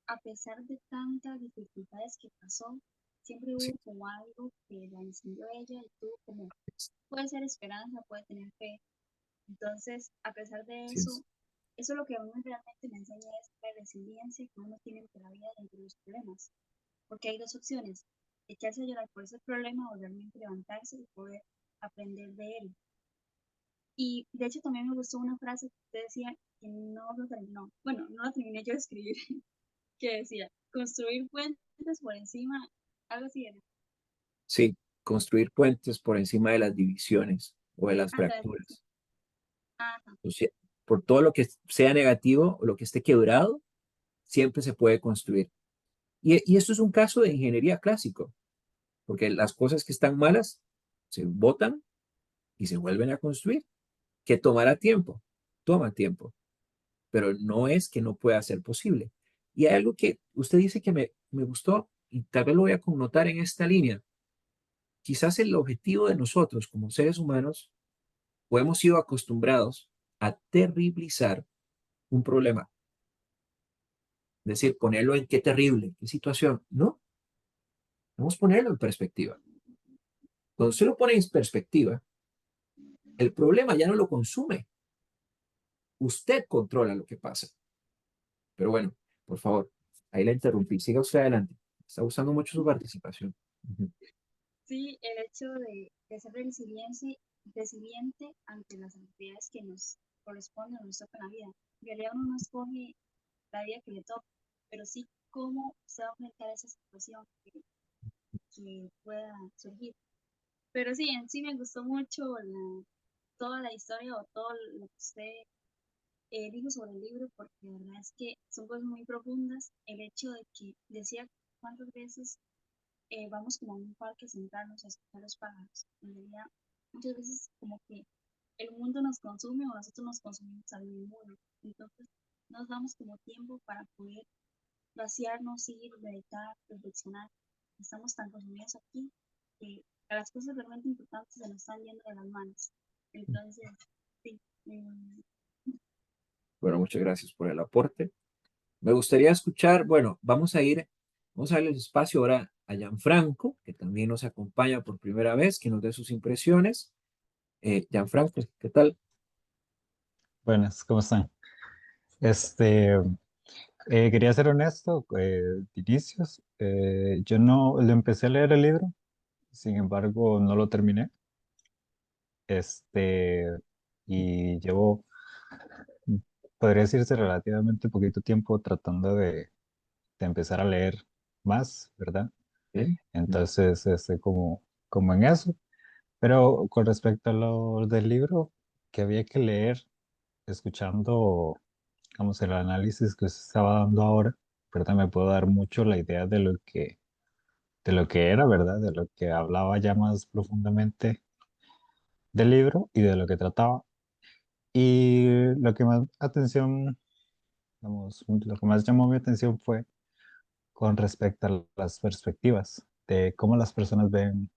a pesar de tantas dificultades que pasó, siempre Sí, hubo como algo que la encendió a ella y tuvo como, puede ser esperanza, puede tener fe. Entonces, a pesar de sí, eso lo que a mí realmente me enseña es la resiliencia que uno tiene ante la vida y ante los problemas. Porque hay dos opciones, echarse a llorar por ese problema o realmente levantarse y poder aprender de él. Y de hecho también me gustó una frase que usted decía que no lo terminó, bueno, no la terminé yo de escribir, que decía, construir puentes por encima, algo así era. sí, construir puentes por encima de las divisiones o de las Ah, de la fracturas. ajá, O sea, por todo lo que sea negativo o lo que esté quebrado, siempre se puede construir. Y esto es un caso de ingeniería clásico, porque las cosas que están malas se botan y se vuelven a construir, que tomará tiempo, toma tiempo, pero no es que no pueda ser posible. Y hay algo que usted dice que me gustó y tal vez lo voy a connotar en esta línea. Quizás el objetivo de nosotros como seres humanos, o hemos sido acostumbrados a terribilizar un problema, es decir, ponerlo en qué terrible, qué situación. No, vamos a ponerlo en perspectiva. Cuando usted lo pone en perspectiva, el problema ya no lo consume. Usted controla lo que pasa. Pero bueno, por favor, ahí la interrumpí. Siga usted adelante. Está gustando mucho su participación. Ujú. sí, el hecho de ser resiliente ante las actividades que nos corresponden o nos tocan en la vida. En realidad uno no escoge la vida que le toca, pero sí cómo se va a enfrentar a esa situación que pueda surgir. Pero sí, en sí me gustó mucho toda la historia o todo lo que usted dijo sobre el libro, porque la verdad es que son cosas muy profundas. El hecho de que decía cuántas veces vamos como a un parque a sentarnos a escuchar los pájaros. En realidad, muchas veces como que el mundo nos consume o nosotros nos consumimos al mundo. Entonces, nos damos como tiempo para poder vaciarnos, ir, meditar, reflexionar. Estamos tan consumidos aquí que las cosas realmente importantes se nos están yendo de las manos. Entonces, sí, Bueno, muchas gracias por el aporte. Me gustaría escuchar, bueno, vamos a darle espacio ahora a Gianfranco, que también nos acompaña por primera vez, que nos dé sus impresiones. Gianfranco, ¿qué tal? Buenas, ¿cómo están? Este, quería ser honesto, de inicios. Yo no lo empecé a leer el libro, sin embargo, no lo terminé. Este, y llevo, podría decirse, relativamente poquito tiempo tratando de empezar a leer más, ¿verdad? Bien. Entonces, como en eso. Pero con respecto a lo del libro que había que leer, escuchando, digamos, el análisis que se estaba dando ahora, ¿verdad? Me puedo dar mucho la idea de lo que era, ¿verdad? De lo que hablaba ya más profundamente del libro y de lo que trataba. Y lo que más atención, digamos, lo que más llamó mi atención fue con respecto a las perspectivas. de cómo las personas ven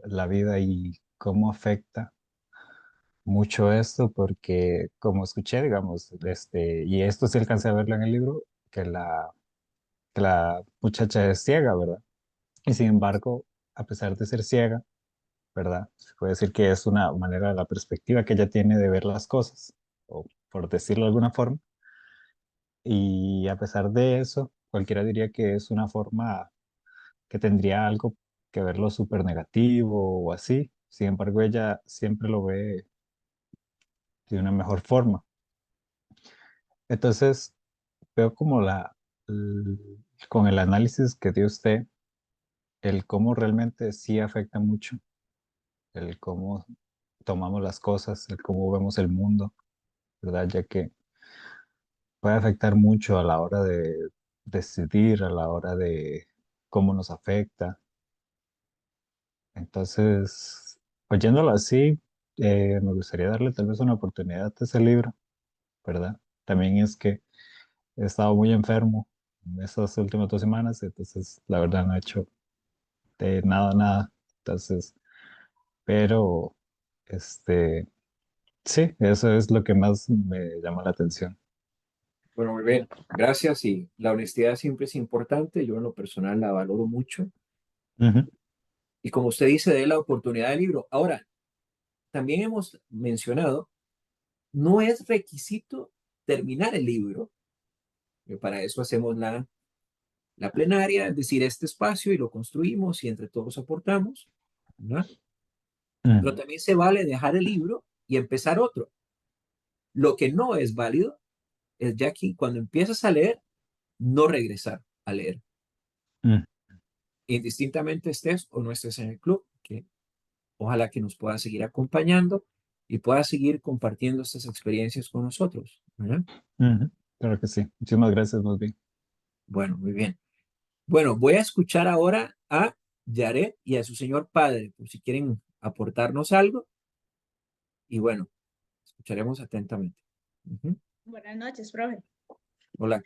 la vida y cómo afecta mucho esto, porque como escuché, digamos, y esto sí alcancé a verlo en el libro, que la muchacha es ciega, ¿verdad? Y sin embargo, a pesar de ser ciega, ¿verdad? Se puede decir que es una manera, la perspectiva que ella tiene de ver las cosas, o por decirlo de alguna forma, y a pesar de eso, cualquiera diría que es una forma que tendría algo que verlo súper negativo o así. Sin embargo, ella siempre lo ve de una mejor forma. Entonces, veo como l- con el análisis que dio usted, el cómo realmente sí afecta mucho, el cómo tomamos las cosas, el cómo vemos el mundo, ¿verdad? Ya que puede afectar mucho a la hora de decidir, a la hora de cómo nos afecta. Entonces, oyéndolo así, me gustaría darle tal vez una oportunidad a ese libro, ¿verdad? También es que he estado muy enfermo en estas últimas 2 semanas, entonces la verdad no he hecho nada, nada. Entonces, pero, este, sí, eso es lo que más me llama la atención. Bueno, muy bien, gracias. Y la honestidad siempre es importante. Yo en lo personal la valoro mucho. Ujú, Y como usted dice, de la oportunidad del libro. Ahora, también hemos mencionado, no es requisito terminar el libro. Que para eso hacemos la plenaria, es decir, este espacio y lo construimos y entre todos aportamos, ¿verdad? Pero ujú, también se vale dejar el libro y empezar otro. Lo que no es válido es ya que cuando empiezas a leer, no regresar a leer, ujú, indistintamente estés o no estés en el club, que ojalá que nos pueda seguir acompañando y pueda seguir compartiendo estas experiencias con nosotros, ¿verdad? ujú. Claro que sí. Muchísimas gracias, más bien. Bueno, muy bien. Bueno, voy a escuchar ahora a Yaret y a su señor padre, por si quieren aportarnos algo. Y bueno, escucharemos atentamente. Ujú. Buenas noches, profe. Hola.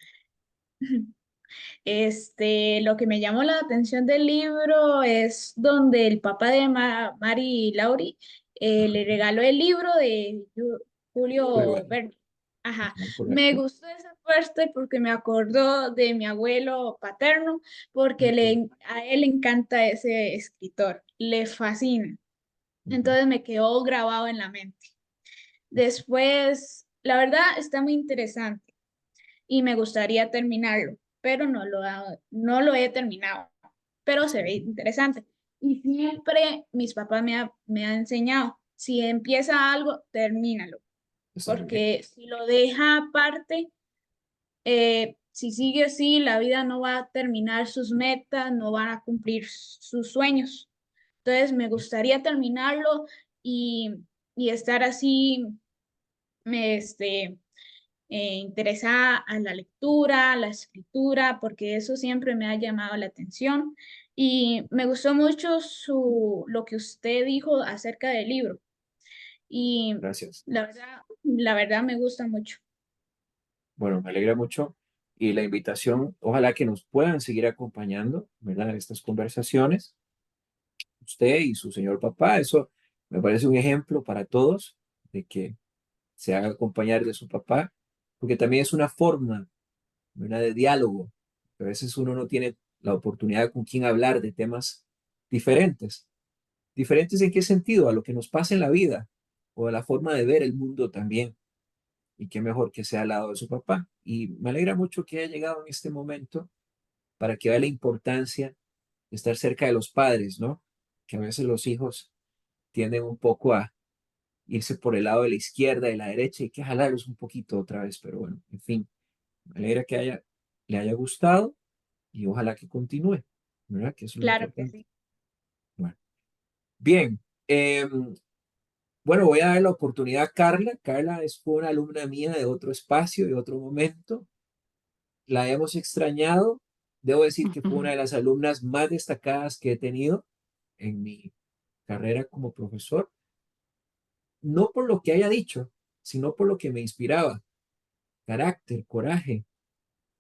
Lo que me llamó la atención del libro es donde el papá de Mari Lauri le regaló el libro de Julio Julio Verne. Verne. Ajá. Ujú, Me correcto. gustó esa parte porque me acordó de mi abuelo paterno, porque Ujú, a él le encanta ese escritor, le fascina. ujú. Entonces me quedó grabado en la mente. Después, la verdad, está muy interesante y me gustaría terminarlo, pero no lo he terminado, pero se ve interesante. Y siempre mis papás me han enseñado, si empieza algo, termínalo, Está muy bien. porque si lo deja aparte, si sigue así, la vida no va a terminar sus metas, no van a cumplir sus sueños. Entonces, me gustaría terminarlo y, y estar así, este, interesada a la lectura, a la escritura, porque eso siempre me ha llamado la atención. Y me gustó mucho lo que usted dijo acerca del libro. Y Gracias. la verdad me gusta mucho. Bueno, me alegra mucho. Y la invitación, ojalá que nos puedan seguir acompañando, ¿verdad? En estas conversaciones, usted y su señor papá, eso me parece un ejemplo para todos de que se haga acompañar de su papá, porque también es una forma, ¿verdad? De diálogo. A veces uno no tiene la oportunidad con quien hablar de temas diferentes. ¿Diferentes en qué sentido? A lo que nos pasa en la vida o a la forma de ver el mundo también. Y qué mejor que sea al lado de su papá. Y me alegra mucho que haya llegado en este momento para que vea la importancia de estar cerca de los padres, ¿no? Que a veces los hijos tienden un poco a irse por el lado de la izquierda y la derecha y hay que jalarlos un poquito otra vez, pero bueno, en fin, me alegra que le haya gustado y ojalá que continúe, ¿verdad? Que eso es lo Claro que importante. sí. Bueno, bien, bueno, voy a dar la oportunidad a Carla. Carla fue una alumna mía de otro espacio, de otro momento. La hemos extrañado. Debo decir que fue una de las alumnas más destacadas que he tenido en mi carrera como profesor, no por lo que haya dicho, sino por lo que me inspiraba, carácter, coraje,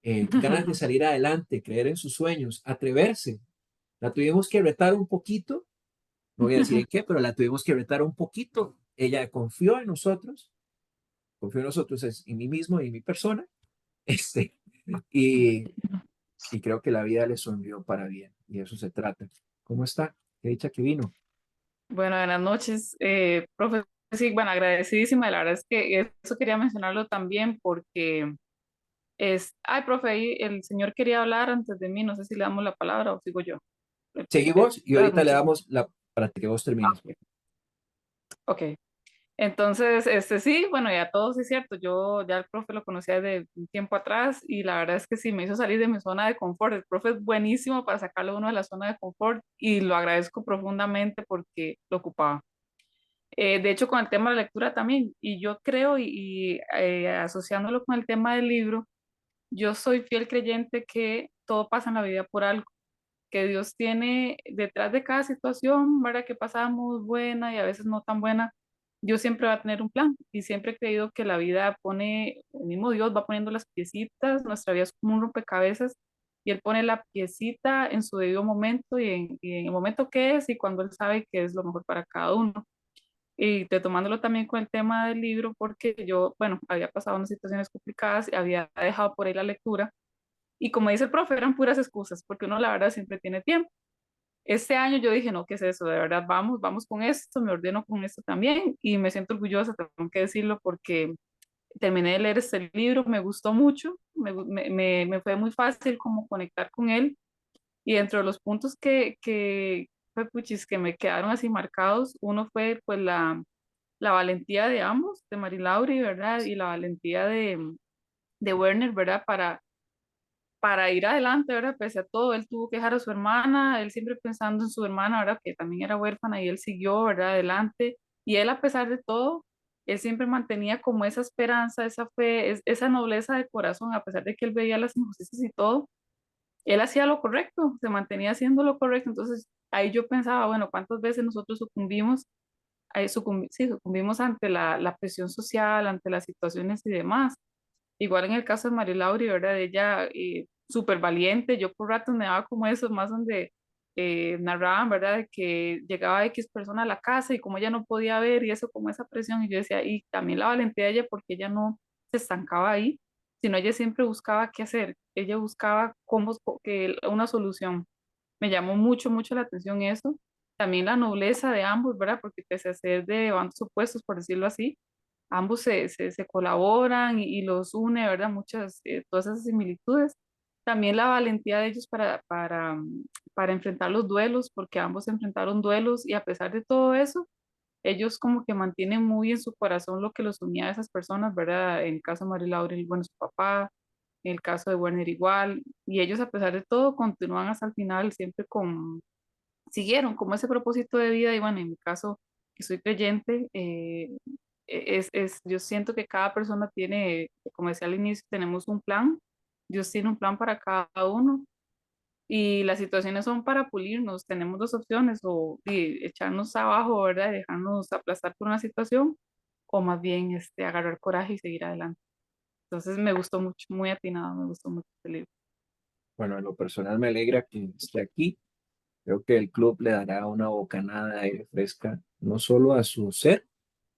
ganas de salir adelante, creer en sus sueños, atreverse. La tuvimos que retar un poquito, no voy a decir en qué, pero la tuvimos que retar un poquito. Ella confió en nosotros en mí mismo y en mi persona, este, y, y creo que la vida le sonrió para bien, y de eso se trata. ¿Cómo está? Qué dicha que vino. Bueno, buenas noches, profe. Sí, bueno, agradecidísima. La verdad es que eso quería mencionarlo también porque ay, profe, ahí el señor quería hablar antes de mí. No sé si le damos la palabra o sigo yo. Seguimos y ahorita le Muchas. damos para que vos termines. Ok. Entonces, sí, bueno, ya todo sí es cierto. Yo ya el profe lo conocía desde un tiempo atrás y la verdad es que sí me hizo salir de mi zona de confort. El profe es buenísimo para sacarlo a uno de la zona de confort y lo agradezco profundamente porque lo ocupaba. De hecho, con el tema de la lectura también, y yo creo, asociándolo con el tema del libro, yo soy fiel creyente que todo pasa en la vida por algo, que Dios tiene detrás de cada situación, ¿verdad? Que pasamos buena y a veces no tan buena, Dios siempre va a tener un plan, y siempre he creído que la vida pone, el mismo Dios va poniendo las piecitas, nuestra vida es como un rompecabezas, y Él pone la piecita en su debido momento y en el momento que es y cuando Él sabe que es lo mejor para cada uno. Y tomándolo también con el tema del libro, porque yo, bueno, había pasado unas situaciones complicadas, había dejado por ahí la lectura, y como dice el profe, eran puras excusas, porque uno la verdad siempre tiene tiempo. Este año yo dije, no, ¿qué es eso? De verdad, vamos con esto, me ordeno con esto también, y me siento orgullosa, tengo que decirlo, porque terminé de leer este libro, me gustó mucho, me fue muy fácil como conectar con él, y dentro de los puntos fue, puchis, que me quedaron así marcados, uno fue pues la valentía de ambos, de Mari Lauri, ¿verdad? Y la valentía de Werner, ¿verdad? Para ir adelante, ¿verdad? Pese a todo, él tuvo que dejar a su hermana, él siempre pensando en su hermana, ¿verdad? Que también era huérfana y él siguió, ¿verdad? Adelante. Y él, a pesar de todo, él siempre mantenía como esa esperanza, esa fe, esa nobleza de corazón, a pesar de que él veía las injusticias y todo, él hacía lo correcto, se mantenía haciendo lo correcto. Entonces, ahí yo pensaba, bueno, ¿cuántas veces nosotros sucumbimos sí, sucumbimos ante la presión social, ante las situaciones y demás? Igual en el caso de María Laura, ¿verdad? Ella súper valiente, yo por ratos me daba como eso, más donde narraban, ¿verdad? De que llegaba X persona a la casa y como ella no podía ver y eso, como esa presión, y yo decía, y también la valentía de ella porque ella no se estancaba ahí, sino ella siempre buscaba qué hacer, ella buscaba una solución. Me llamó mucho, mucho la atención eso. También la nobleza de ambos, ¿verdad? Porque pese a ser de bandos opuestos, por decirlo así, ambos se colaboran y los une, ¿verdad? Todas esas similitudes. También la valentía de ellos para enfrentar los duelos, porque ambos enfrentaron duelos y a pesar de todo eso, ellos como que mantienen muy en su corazón lo que los unía a esas personas, ¿verdad? En el caso de María Laura, bueno, su papá, en el caso de Werner igual, y ellos a pesar de todo continúan hasta el final siempre siguieron como ese propósito de vida y bueno, en mi caso, que soy creyente, yo siento que cada persona tiene, como decía al inicio, tenemos un plan, Dios tiene un plan para cada uno y las situaciones son para pulirnos, tenemos dos opciones, o echarnos abajo, ¿verdad? Y dejarnos aplastar por una situación, o más bien agarrar coraje y seguir adelante. Entonces me gustó mucho, muy atinado, me gustó mucho este libro. Bueno, en lo personal me alegra que esté aquí. Creo que el club le dará una bocanada de aire fresca, no solo a su ser,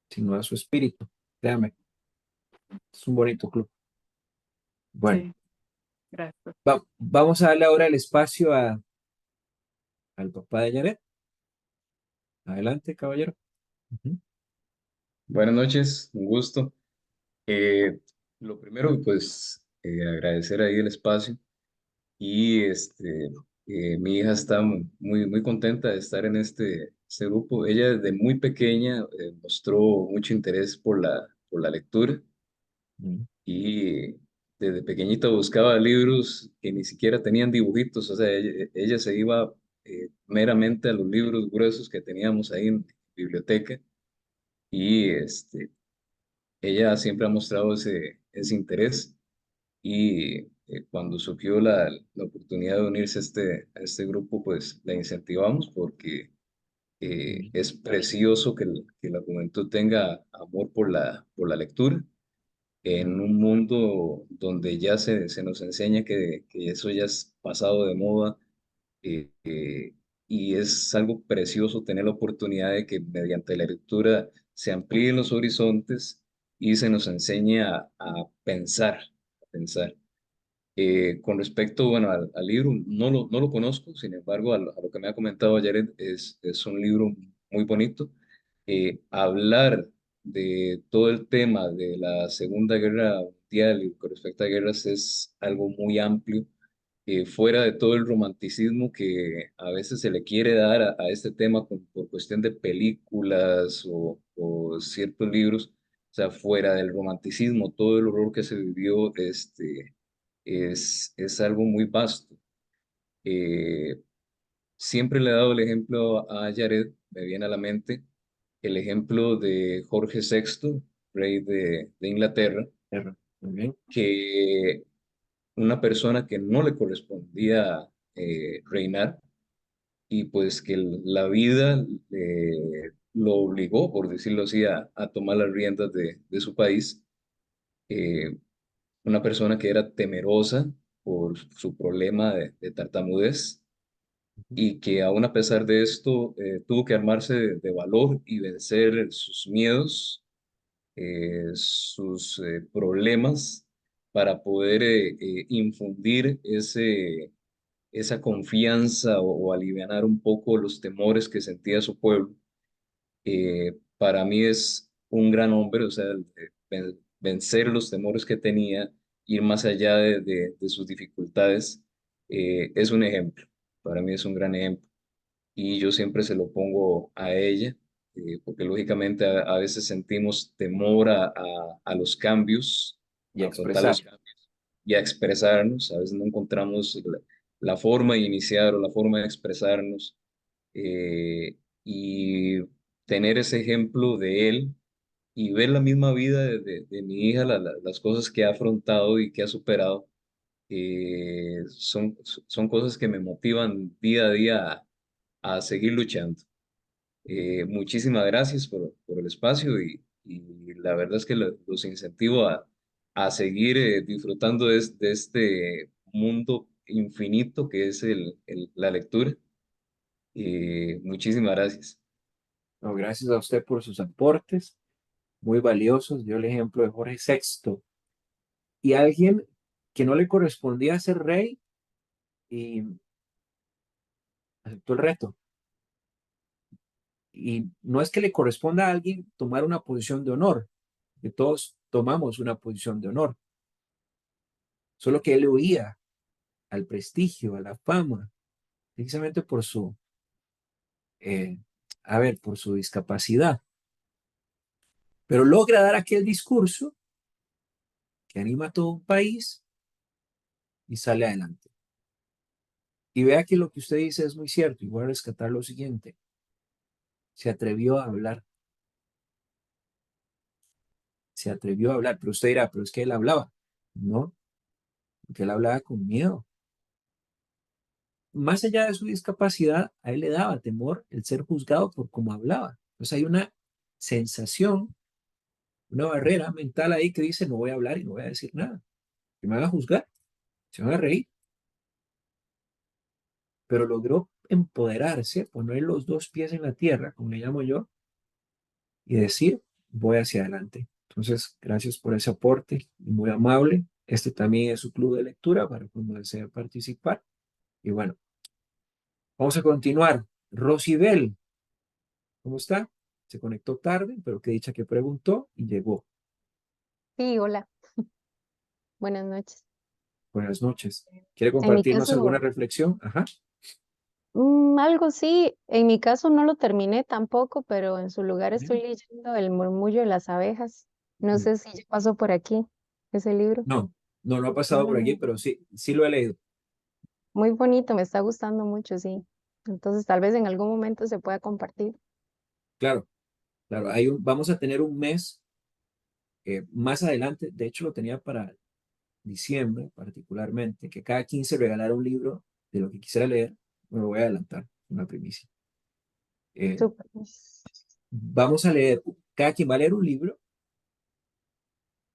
sino a su espíritu. Créame, es un bonito club. Bueno, Sí, gracias. vamos a darle ahora el espacio al papá de Yaret. Adelante, caballero. Ujú. Buenas noches, un gusto. Eh, lo primero, pues, agradecer ahí el espacio y mi hija está muy contenta de estar en este grupo. Ella desde muy pequeña mostró mucho interés por la lectura Mm. y desde pequeñita buscaba libros que ni siquiera tenían dibujitos, o sea, ella se iba meramente a los libros gruesos que teníamos ahí en biblioteca y ella siempre ha mostrado ese interés y cuando surgió la oportunidad de unirse a este grupo, pues la incentivamos porque es precioso que la juventud tenga amor por la lectura en un mundo donde ya se nos enseña que eso ya es pasado de moda eh, y es algo precioso tener la oportunidad de que mediante la lectura se amplíen los horizontes y se nos enseñe a pensar, a pensar. Con respecto, bueno, al libro, no lo conozco, sin embargo, a lo que me ha comentado Jared, es un libro muy bonito. Hablar de todo el tema de la Segunda Guerra Mundial y con respecto a guerras es algo muy amplio, fuera de todo el romanticismo que a veces se le quiere dar a este tema por cuestión de películas o ciertos libros. O sea, fuera del romanticismo, todo el horror que se vivió, es algo muy vasto. Eh, Siempre le he dado el ejemplo a Jared, me viene a la mente el ejemplo de Jorge VI, rey de Inglaterra, Muy bien. que una persona que no le correspondía reinar y pues que la vida lo obligó, por decirlo así, a tomar las riendas de su país. Eh, una persona que era temerosa por su problema de tartamudez y que aún a pesar de esto tuvo que armarse de valor y vencer sus miedos, sus problemas para poder infundir esa confianza o alivianar un poco los temores que sentía su pueblo. Para mí es un gran hombre, o sea, vencer los temores que tenía, ir más allá de sus dificultades, es un ejemplo. Para mí es un gran ejemplo. Y yo siempre se lo pongo a ella, porque lógicamente a veces sentimos temor a los cambios, Y a afrontar expresar. los cambios y a expresarnos. A veces no encontramos la forma de iniciar o la forma de expresarnos. Y tener ese ejemplo de él y ver la misma vida de mi hija, las cosas que ha afrontado y que ha superado, son cosas que me motivan día a día a seguir luchando. Muchísimas gracias por el espacio y la verdad es que los incentivo a seguir disfrutando de este mundo infinito que es la lectura. Muchísimas gracias. No, gracias a usted por sus aportes, muy valiosos. Dio el ejemplo de Jorge VI y alguien que no le correspondía ser rey y aceptó el reto. Y no es que le corresponda a alguien tomar una posición de honor, que todos tomamos una posición de honor, solo que él huía al prestigio, a la fama, precisamente por su, eh, por su discapacidad. Pero logra dar aquel discurso que anima a todo un país y sale adelante. Y vea que lo que usted dice es muy cierto, y voy a rescatar lo siguiente. Se atrevió a hablar, se atrevió a hablar, pero usted dirá, pero es que él hablaba. No, porque él hablaba con miedo. Más allá de su discapacidad, a él le daba temor el ser juzgado por cómo hablaba. Entonces hay una sensación, una barrera mental ahí que dice, no voy a hablar y no voy a decir nada. Que me van a juzgar, se van a reír. Pero logró empoderarse, poner los dos pies en la tierra, como le llamo yo, y decir, voy hacia adelante. Entonces, gracias por ese aporte, muy amable. Este también es su club de lectura para cuando desee participar. Y bueno, vamos a continuar. Rosibel, ¿cómo está? Se conectó tarde, pero qué dicha que preguntó y llegó. Sí, hola, buenas noches. Buenas noches. ¿Quiere En mi compartirnos alguna caso, reflexión? Ajá. algo sí, en mi caso no lo terminé tampoco, pero en su lugar estoy Bien. leyendo El murmullo de las abejas. No sé si ya pasó por aquí ese libro. No, no ha pasado por aquí, Mm, pero sí, sí lo he leído. Muy bonito, me está gustando mucho, sí. Entonces tal vez en algún momento se pueda compartir. Claro, claro. Vamos a tener un mes más adelante, de hecho lo tenía para diciembre particularmente, que cada 15 regalara un libro de lo que quisiera leer. Me lo voy a adelantar, una primicia. Eh, Súper. Vamos a leer, cada quien va a leer un libro,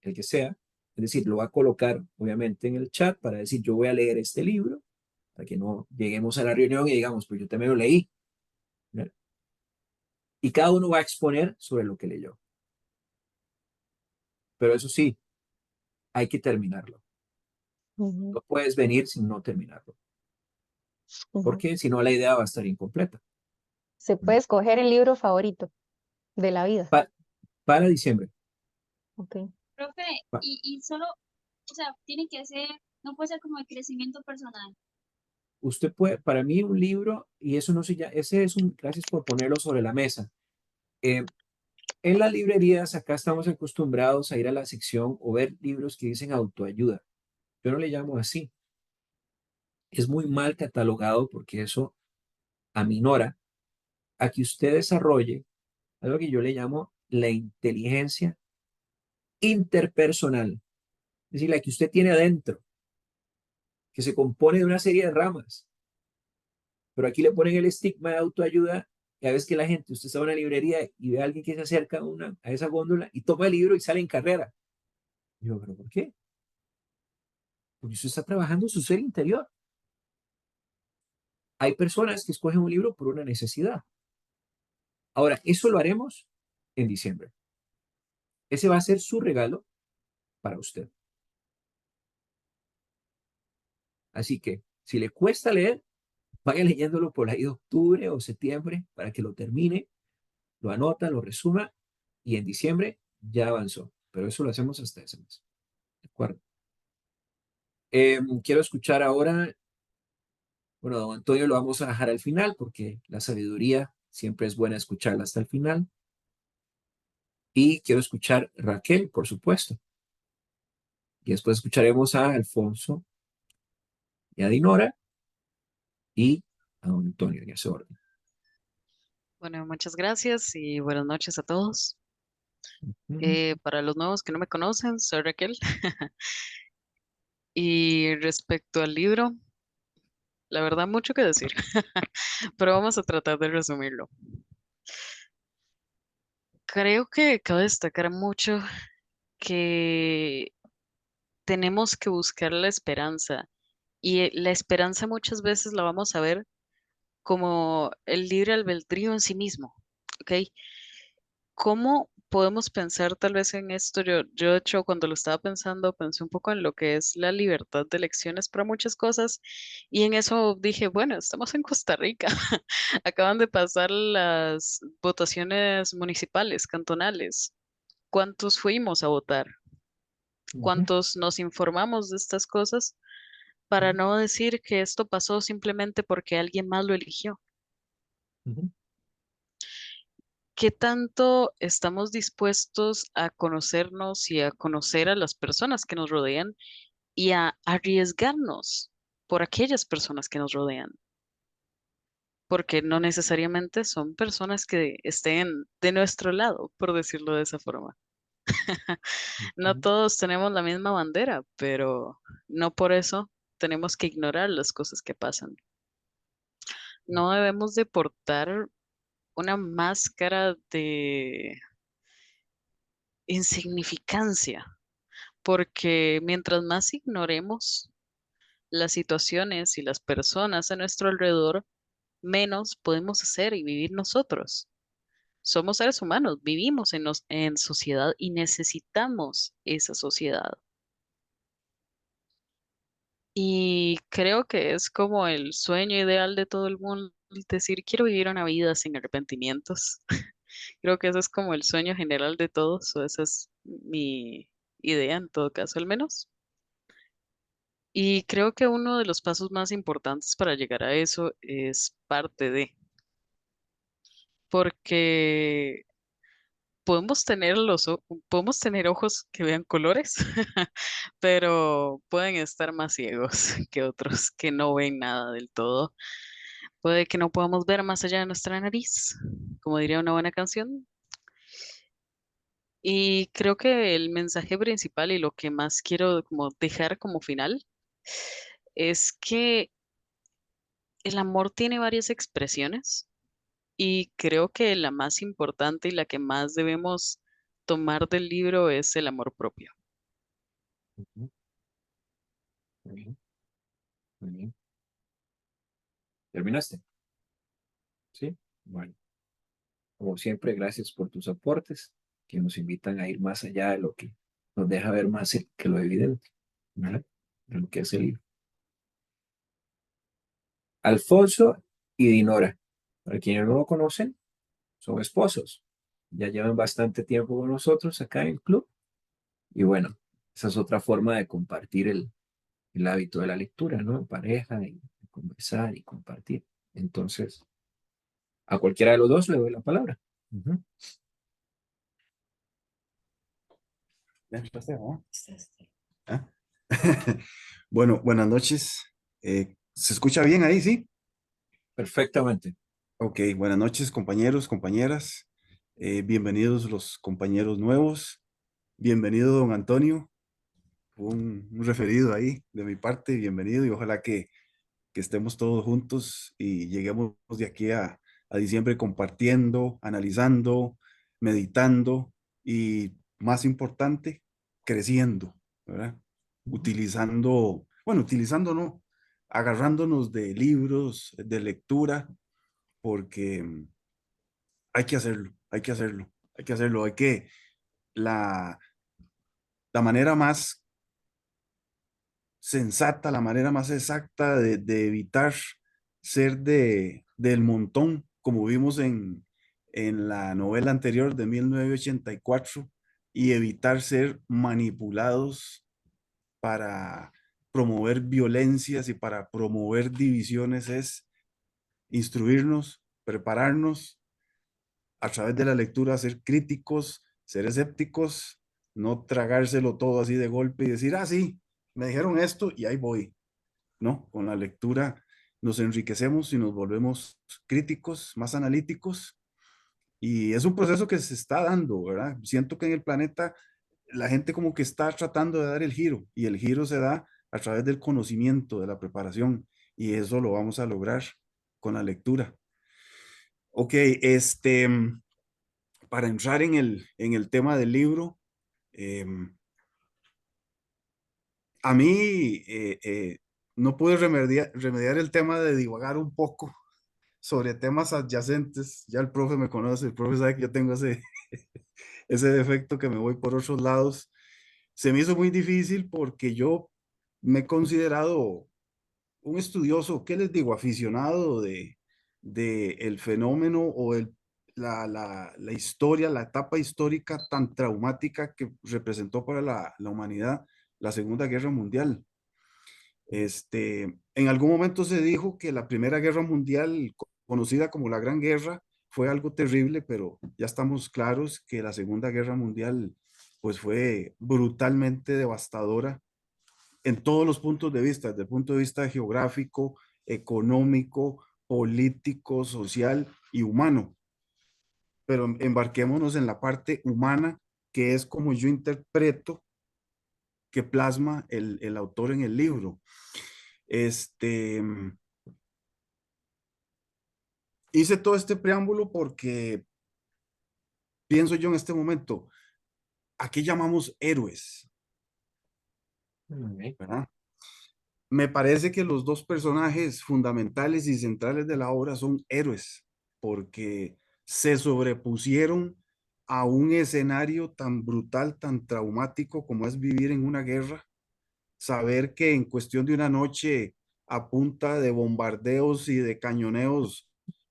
el que sea, es decir, lo va a colocar obviamente en el chat para decir yo voy a leer este libro para que no lleguemos a la reunión y digamos, pues yo también lo leí. ¿Verdad? Y cada uno va a exponer sobre lo que leyó. Pero eso sí, hay que terminarlo. Ujú, No puedes venir sin no terminarlo, ujú. porque si no la idea va a estar incompleta. Se puede ¿Verdad? escoger el libro favorito de la vida. Pa- para diciembre. Ok. Profe, pa- y solo, o sea, tiene que ser, no puede ser como de crecimiento personal. Usted puede, para mí un libro, y eso no se llama, ese es un, gracias por ponerlo sobre la mesa. Eh, en las librerías acá estamos acostumbrados a ir a la sección o ver libros que dicen autoayuda. Yo no le llamo así. Es muy mal catalogado porque eso aminora a que usted desarrolle algo que yo le llamo la inteligencia interpersonal, es decir, la que usted tiene adentro, que se compone de una serie de ramas, pero aquí le ponen el estigma de autoayuda y a veces que la gente, usted está en una librería y ve a alguien que se acerca a esa góndola y toma el libro y sale en carrera. Y yo, ¿pero por qué? Porque usted está trabajando su ser interior. Hay personas que escogen un libro por una necesidad. Ahora, eso lo haremos en diciembre. Ese va a ser su regalo para usted. Así que, si le cuesta leer, vaya leyéndolo por ahí de octubre o septiembre para que lo termine, lo anota, lo resuma y en diciembre ya avanzó. Pero eso lo hacemos hasta ese mes. ¿De acuerdo? Quiero escuchar ahora, bueno, don Antonio lo vamos a dejar al final porque la sabiduría siempre es buena escucharla hasta el final. Y quiero escuchar a Raquel, por supuesto. Y después escucharemos a Alfonso y a Dinora y a don Antonio en ese orden. Bueno, muchas gracias y buenas noches a todos. Ujú, Para los nuevos que no me conocen, soy Raquel. Y respecto al libro, la verdad mucho que decir, pero vamos a tratar de resumirlo. Creo que cabe destacar mucho que tenemos que buscar la esperanza y la esperanza muchas veces la vamos a ver como el libre albedrío en sí mismo, ¿ok? ¿Cómo podemos pensar tal vez en esto? Yo de hecho cuando lo estaba pensando pensé un poco en lo que es la libertad de elecciones para muchas cosas y en eso dije, bueno, estamos en Costa Rica, acaban de pasar las votaciones municipales, cantonales. ¿Cuántos fuimos a votar? ujú, ¿Cuántos nos informamos de estas cosas para no decir que esto pasó simplemente porque alguien más lo eligió? ujú, ¿Qué tanto estamos dispuestos a conocernos y a conocer a las personas que nos rodean y a arriesgarnos por aquellas personas que nos rodean? Porque no necesariamente son personas que estén de nuestro lado, por decirlo de esa forma. No ujú, todos tenemos la misma bandera, pero no por eso tenemos que ignorar las cosas que pasan. No debemos de portar una máscara de insignificancia, porque mientras más ignoremos las situaciones y las personas a nuestro alrededor, menos podemos hacer y vivir nosotros. Somos seres humanos, vivimos en sociedad y necesitamos esa sociedad. Y creo que es como el sueño ideal de todo el mundo, decir, quiero vivir una vida sin arrepentimientos. Creo que eso es como el sueño general de todos, o esa es mi idea en todo caso, al menos. Y creo que uno de los pasos más importantes para llegar a eso es parte de, porque podemos tener ojos que vean colores, pero pueden estar más ciegos que otros que no ven nada del todo. Puede que no podamos ver más allá de nuestra nariz, como diría una buena canción. Y creo que el mensaje principal y lo que más quiero como dejar como final es que el amor tiene varias expresiones. Y creo que la más importante y la que más debemos tomar del libro es el amor propio. ujú. Muy bien, muy bien. ¿Terminaste? Sí. Bueno, como siempre, gracias por tus aportes que nos invitan a ir más allá de lo que nos deja ver más que lo evidente, ¿verdad? De lo que es el libro. Alfonso y Dinora, para quienes no lo conocen, son esposos. Ya llevan bastante tiempo con nosotros acá en el club. Y bueno, esa es otra forma de compartir el hábito de la lectura, ¿no? En pareja, y conversar y compartir. Entonces, a cualquiera de los dos le doy la palabra. Ujú. Ya empezaste, ¿no? Ah. Bueno, buenas noches. ¿Se escucha bien ahí, sí? Perfectamente. Ok, buenas noches, compañeros, compañeras. Bienvenidos los compañeros nuevos. Bienvenido, don Antonio. Un referido ahí de mi parte. Bienvenido y ojalá que estemos todos juntos y lleguemos de aquí a diciembre compartiendo, analizando, meditando y, más importante, creciendo, ¿verdad? Utilizando, bueno, utilizando no, agarrándonos de libros, de lectura, porque hay que hacerlo, hay que hacerlo, hay que hacerlo, la, la manera más sensata, la manera más exacta de evitar ser del montón, como vimos en la novela anterior de 1984, y evitar ser manipulados para promover violencias y para promover divisiones es instruirnos, prepararnos a través de la lectura, ser críticos, ser escépticos, no tragárselo todo así de golpe y decir, ah, sí, me dijeron esto y ahí voy. No, con la lectura nos enriquecemos y nos volvemos críticos, más analíticos. Y es un proceso que se está dando, ¿verdad? Siento que en el planeta la gente como que está tratando de dar el giro y el giro se da a través del conocimiento, de la preparación y eso lo vamos a lograr con la lectura. Ok, para entrar en el tema del libro, a mí no pude remediar el tema de divagar un poco sobre temas adyacentes. Ya el profe me conoce, el profe sabe que yo tengo ese defecto que me voy por otros lados. Se me hizo muy difícil porque yo me he considerado un estudioso, ¿qué les digo? Aficionado de el fenómeno o la historia, la etapa histórica tan traumática que representó para la humanidad la Segunda Guerra Mundial. En algún momento se dijo que la Primera Guerra Mundial, conocida como la Gran Guerra, fue algo terrible, pero ya estamos claros que la Segunda Guerra Mundial pues fue brutalmente devastadora en todos los puntos de vista, desde el punto de vista geográfico, económico, político, social y humano. Pero embarquémonos en la parte humana, que es como yo interpreto que plasma el autor en el libro. Hice todo este preámbulo porque pienso yo en este momento, ¿a qué llamamos héroes? ¿Verdad? Me parece que los dos personajes fundamentales y centrales de la obra son héroes, porque se sobrepusieron a un escenario tan brutal, tan traumático como es vivir en una guerra, saber que en cuestión de una noche a punta de bombardeos y de cañoneos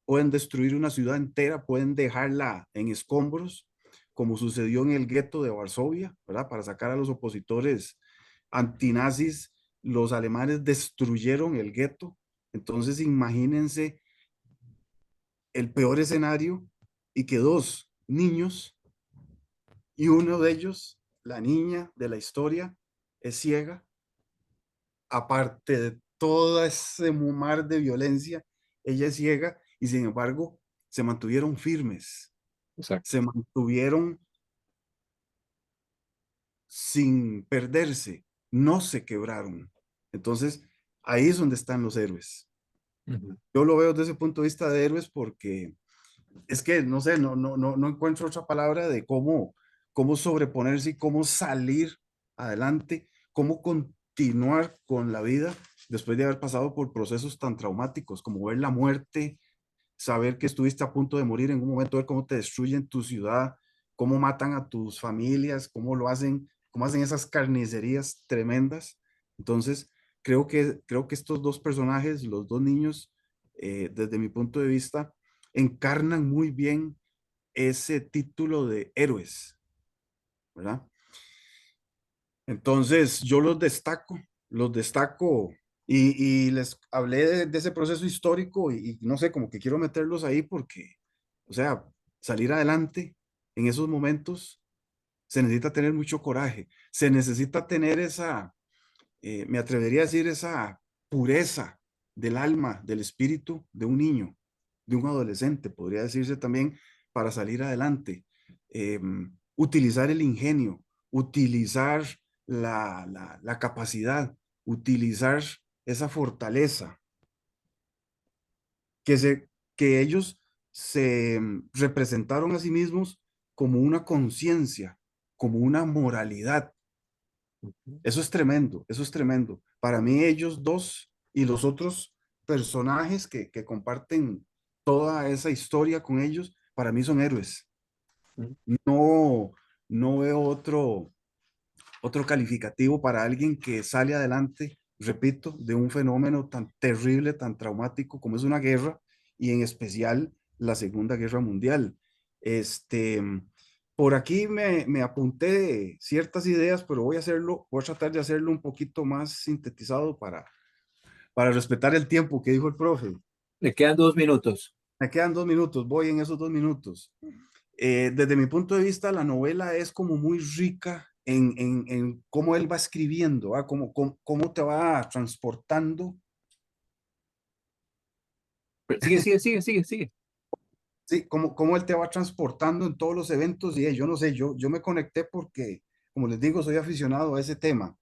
pueden destruir una ciudad entera, pueden dejarla en escombros, como sucedió en el gueto de Varsovia, ¿verdad? Para sacar a los opositores antinazis, los alemanes destruyeron el gueto. Entonces, imagínense el peor escenario y que dos niños y uno de ellos, la niña de la historia, es ciega, aparte de todo ese mar de violencia, ella es ciega y sin embargo se mantuvieron firmes, Exacto. se mantuvieron sin perderse, no se quebraron. Entonces, ahí es donde están los héroes. Ujú. Yo lo veo desde ese punto de vista de héroes porque es que, no sé, no encuentro otra palabra de cómo sobreponerse y cómo salir adelante, cómo continuar con la vida después de haber pasado por procesos tan traumáticos como ver la muerte, saber que estuviste a punto de morir en un momento, ver cómo te destruyen tu ciudad, cómo matan a tus familias, cómo hacen esas carnicerías tremendas. Entonces, creo que estos dos personajes, los dos niños, desde mi punto de vista, encarnan muy bien ese título de héroes, ¿verdad? Entonces, yo los destaco y les hablé de ese proceso histórico y no sé, como que quiero meterlos ahí porque, o sea, salir adelante en esos momentos se necesita tener mucho coraje, se necesita tener esa, me atrevería a decir, esa pureza del alma, del espíritu de un niño, de un adolescente, podría decirse también, para salir adelante. Utilizar el ingenio, utilizar la capacidad, utilizar esa fortaleza, que, que ellos se representaron a sí mismos como una conciencia, como una moralidad. Eso es tremendo, eso es tremendo. Para mí ellos dos y los otros personajes que comparten toda esa historia con ellos, para mí son héroes. No, no veo otro calificativo para alguien que sale adelante, repito, de un fenómeno tan terrible, tan traumático como es una guerra y en especial la Segunda Guerra Mundial. Este, por aquí me apunté ciertas ideas, pero voy a tratar de hacerlo un poquito más sintetizado para respetar el tiempo que dijo el profe. Le quedan 2 minutos. Me quedan 2 minutos, voy en esos 2 minutos. Desde mi punto de vista, la novela es como muy rica en cómo él va escribiendo, ¿ah? Cómo te va transportando. Sigue. Sí, cómo él te va transportando en todos los eventos y yo no sé, yo me conecté porque, como les digo, soy aficionado a ese tema.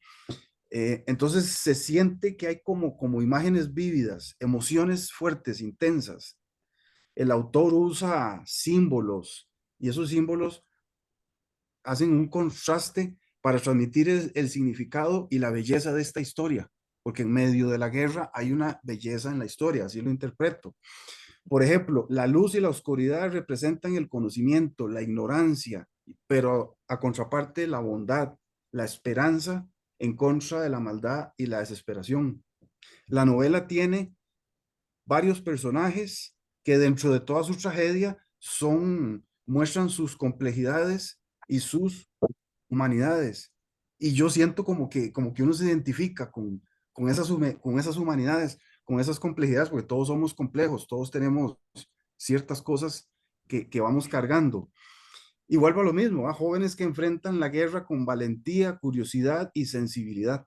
Entonces se siente que hay como imágenes vívidas, emociones fuertes, intensas. El autor usa símbolos y esos símbolos hacen un contraste para transmitir el significado y la belleza de esta historia, porque en medio de la guerra hay una belleza en la historia, así lo interpreto. Por ejemplo, la luz y la oscuridad representan el conocimiento, la ignorancia, pero a contraparte la bondad, la esperanza en contra de la maldad y la desesperación. La novela tiene varios personajes que dentro de toda su tragedia muestran sus complejidades y sus humanidades. Y yo siento como que uno se identifica con esas humanidades, con esas complejidades, porque todos somos complejos, todos tenemos ciertas cosas que vamos cargando. Y vuelvo a lo mismo, a jóvenes que enfrentan la guerra con valentía, curiosidad y sensibilidad.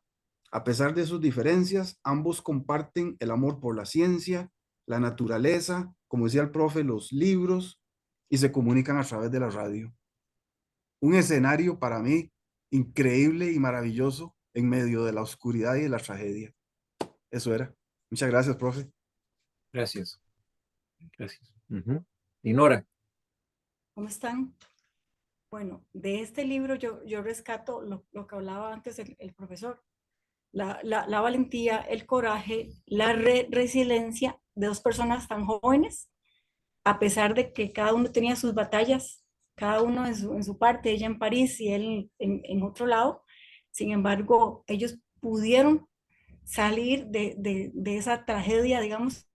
A pesar de sus diferencias, ambos comparten el amor por la ciencia, la naturaleza, como decía el profe, los libros, y se comunican a través de la radio. Un escenario para mí increíble y maravilloso en medio de la oscuridad y de la tragedia. Eso era. Muchas gracias, profe. Gracias. Y Nora. ¿Cómo están? Bueno, de este libro yo rescato lo que hablaba antes el profesor. La valentía, el coraje, la resiliencia de dos personas tan jóvenes, a pesar de que cada uno tenía sus batallas, cada uno en su parte, ella en París y él en otro lado. Sin embargo, ellos pudieron salir de esa tragedia, digamos,